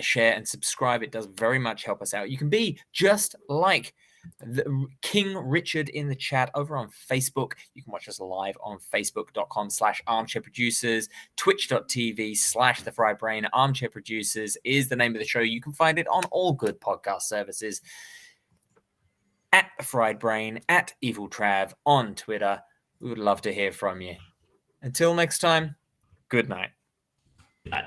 share, and subscribe. It does very much help us out. You can be just like the King Richard in the chat over on Facebook. You can watch us live on facebook.com/armchair producers, twitch.tv/the fried brain. Armchair Producers is the name of the show. You can find it on all good podcast services. At the fried brain, at Evil Trav on Twitter. We would love to hear from you. Until next time, good night. Good night.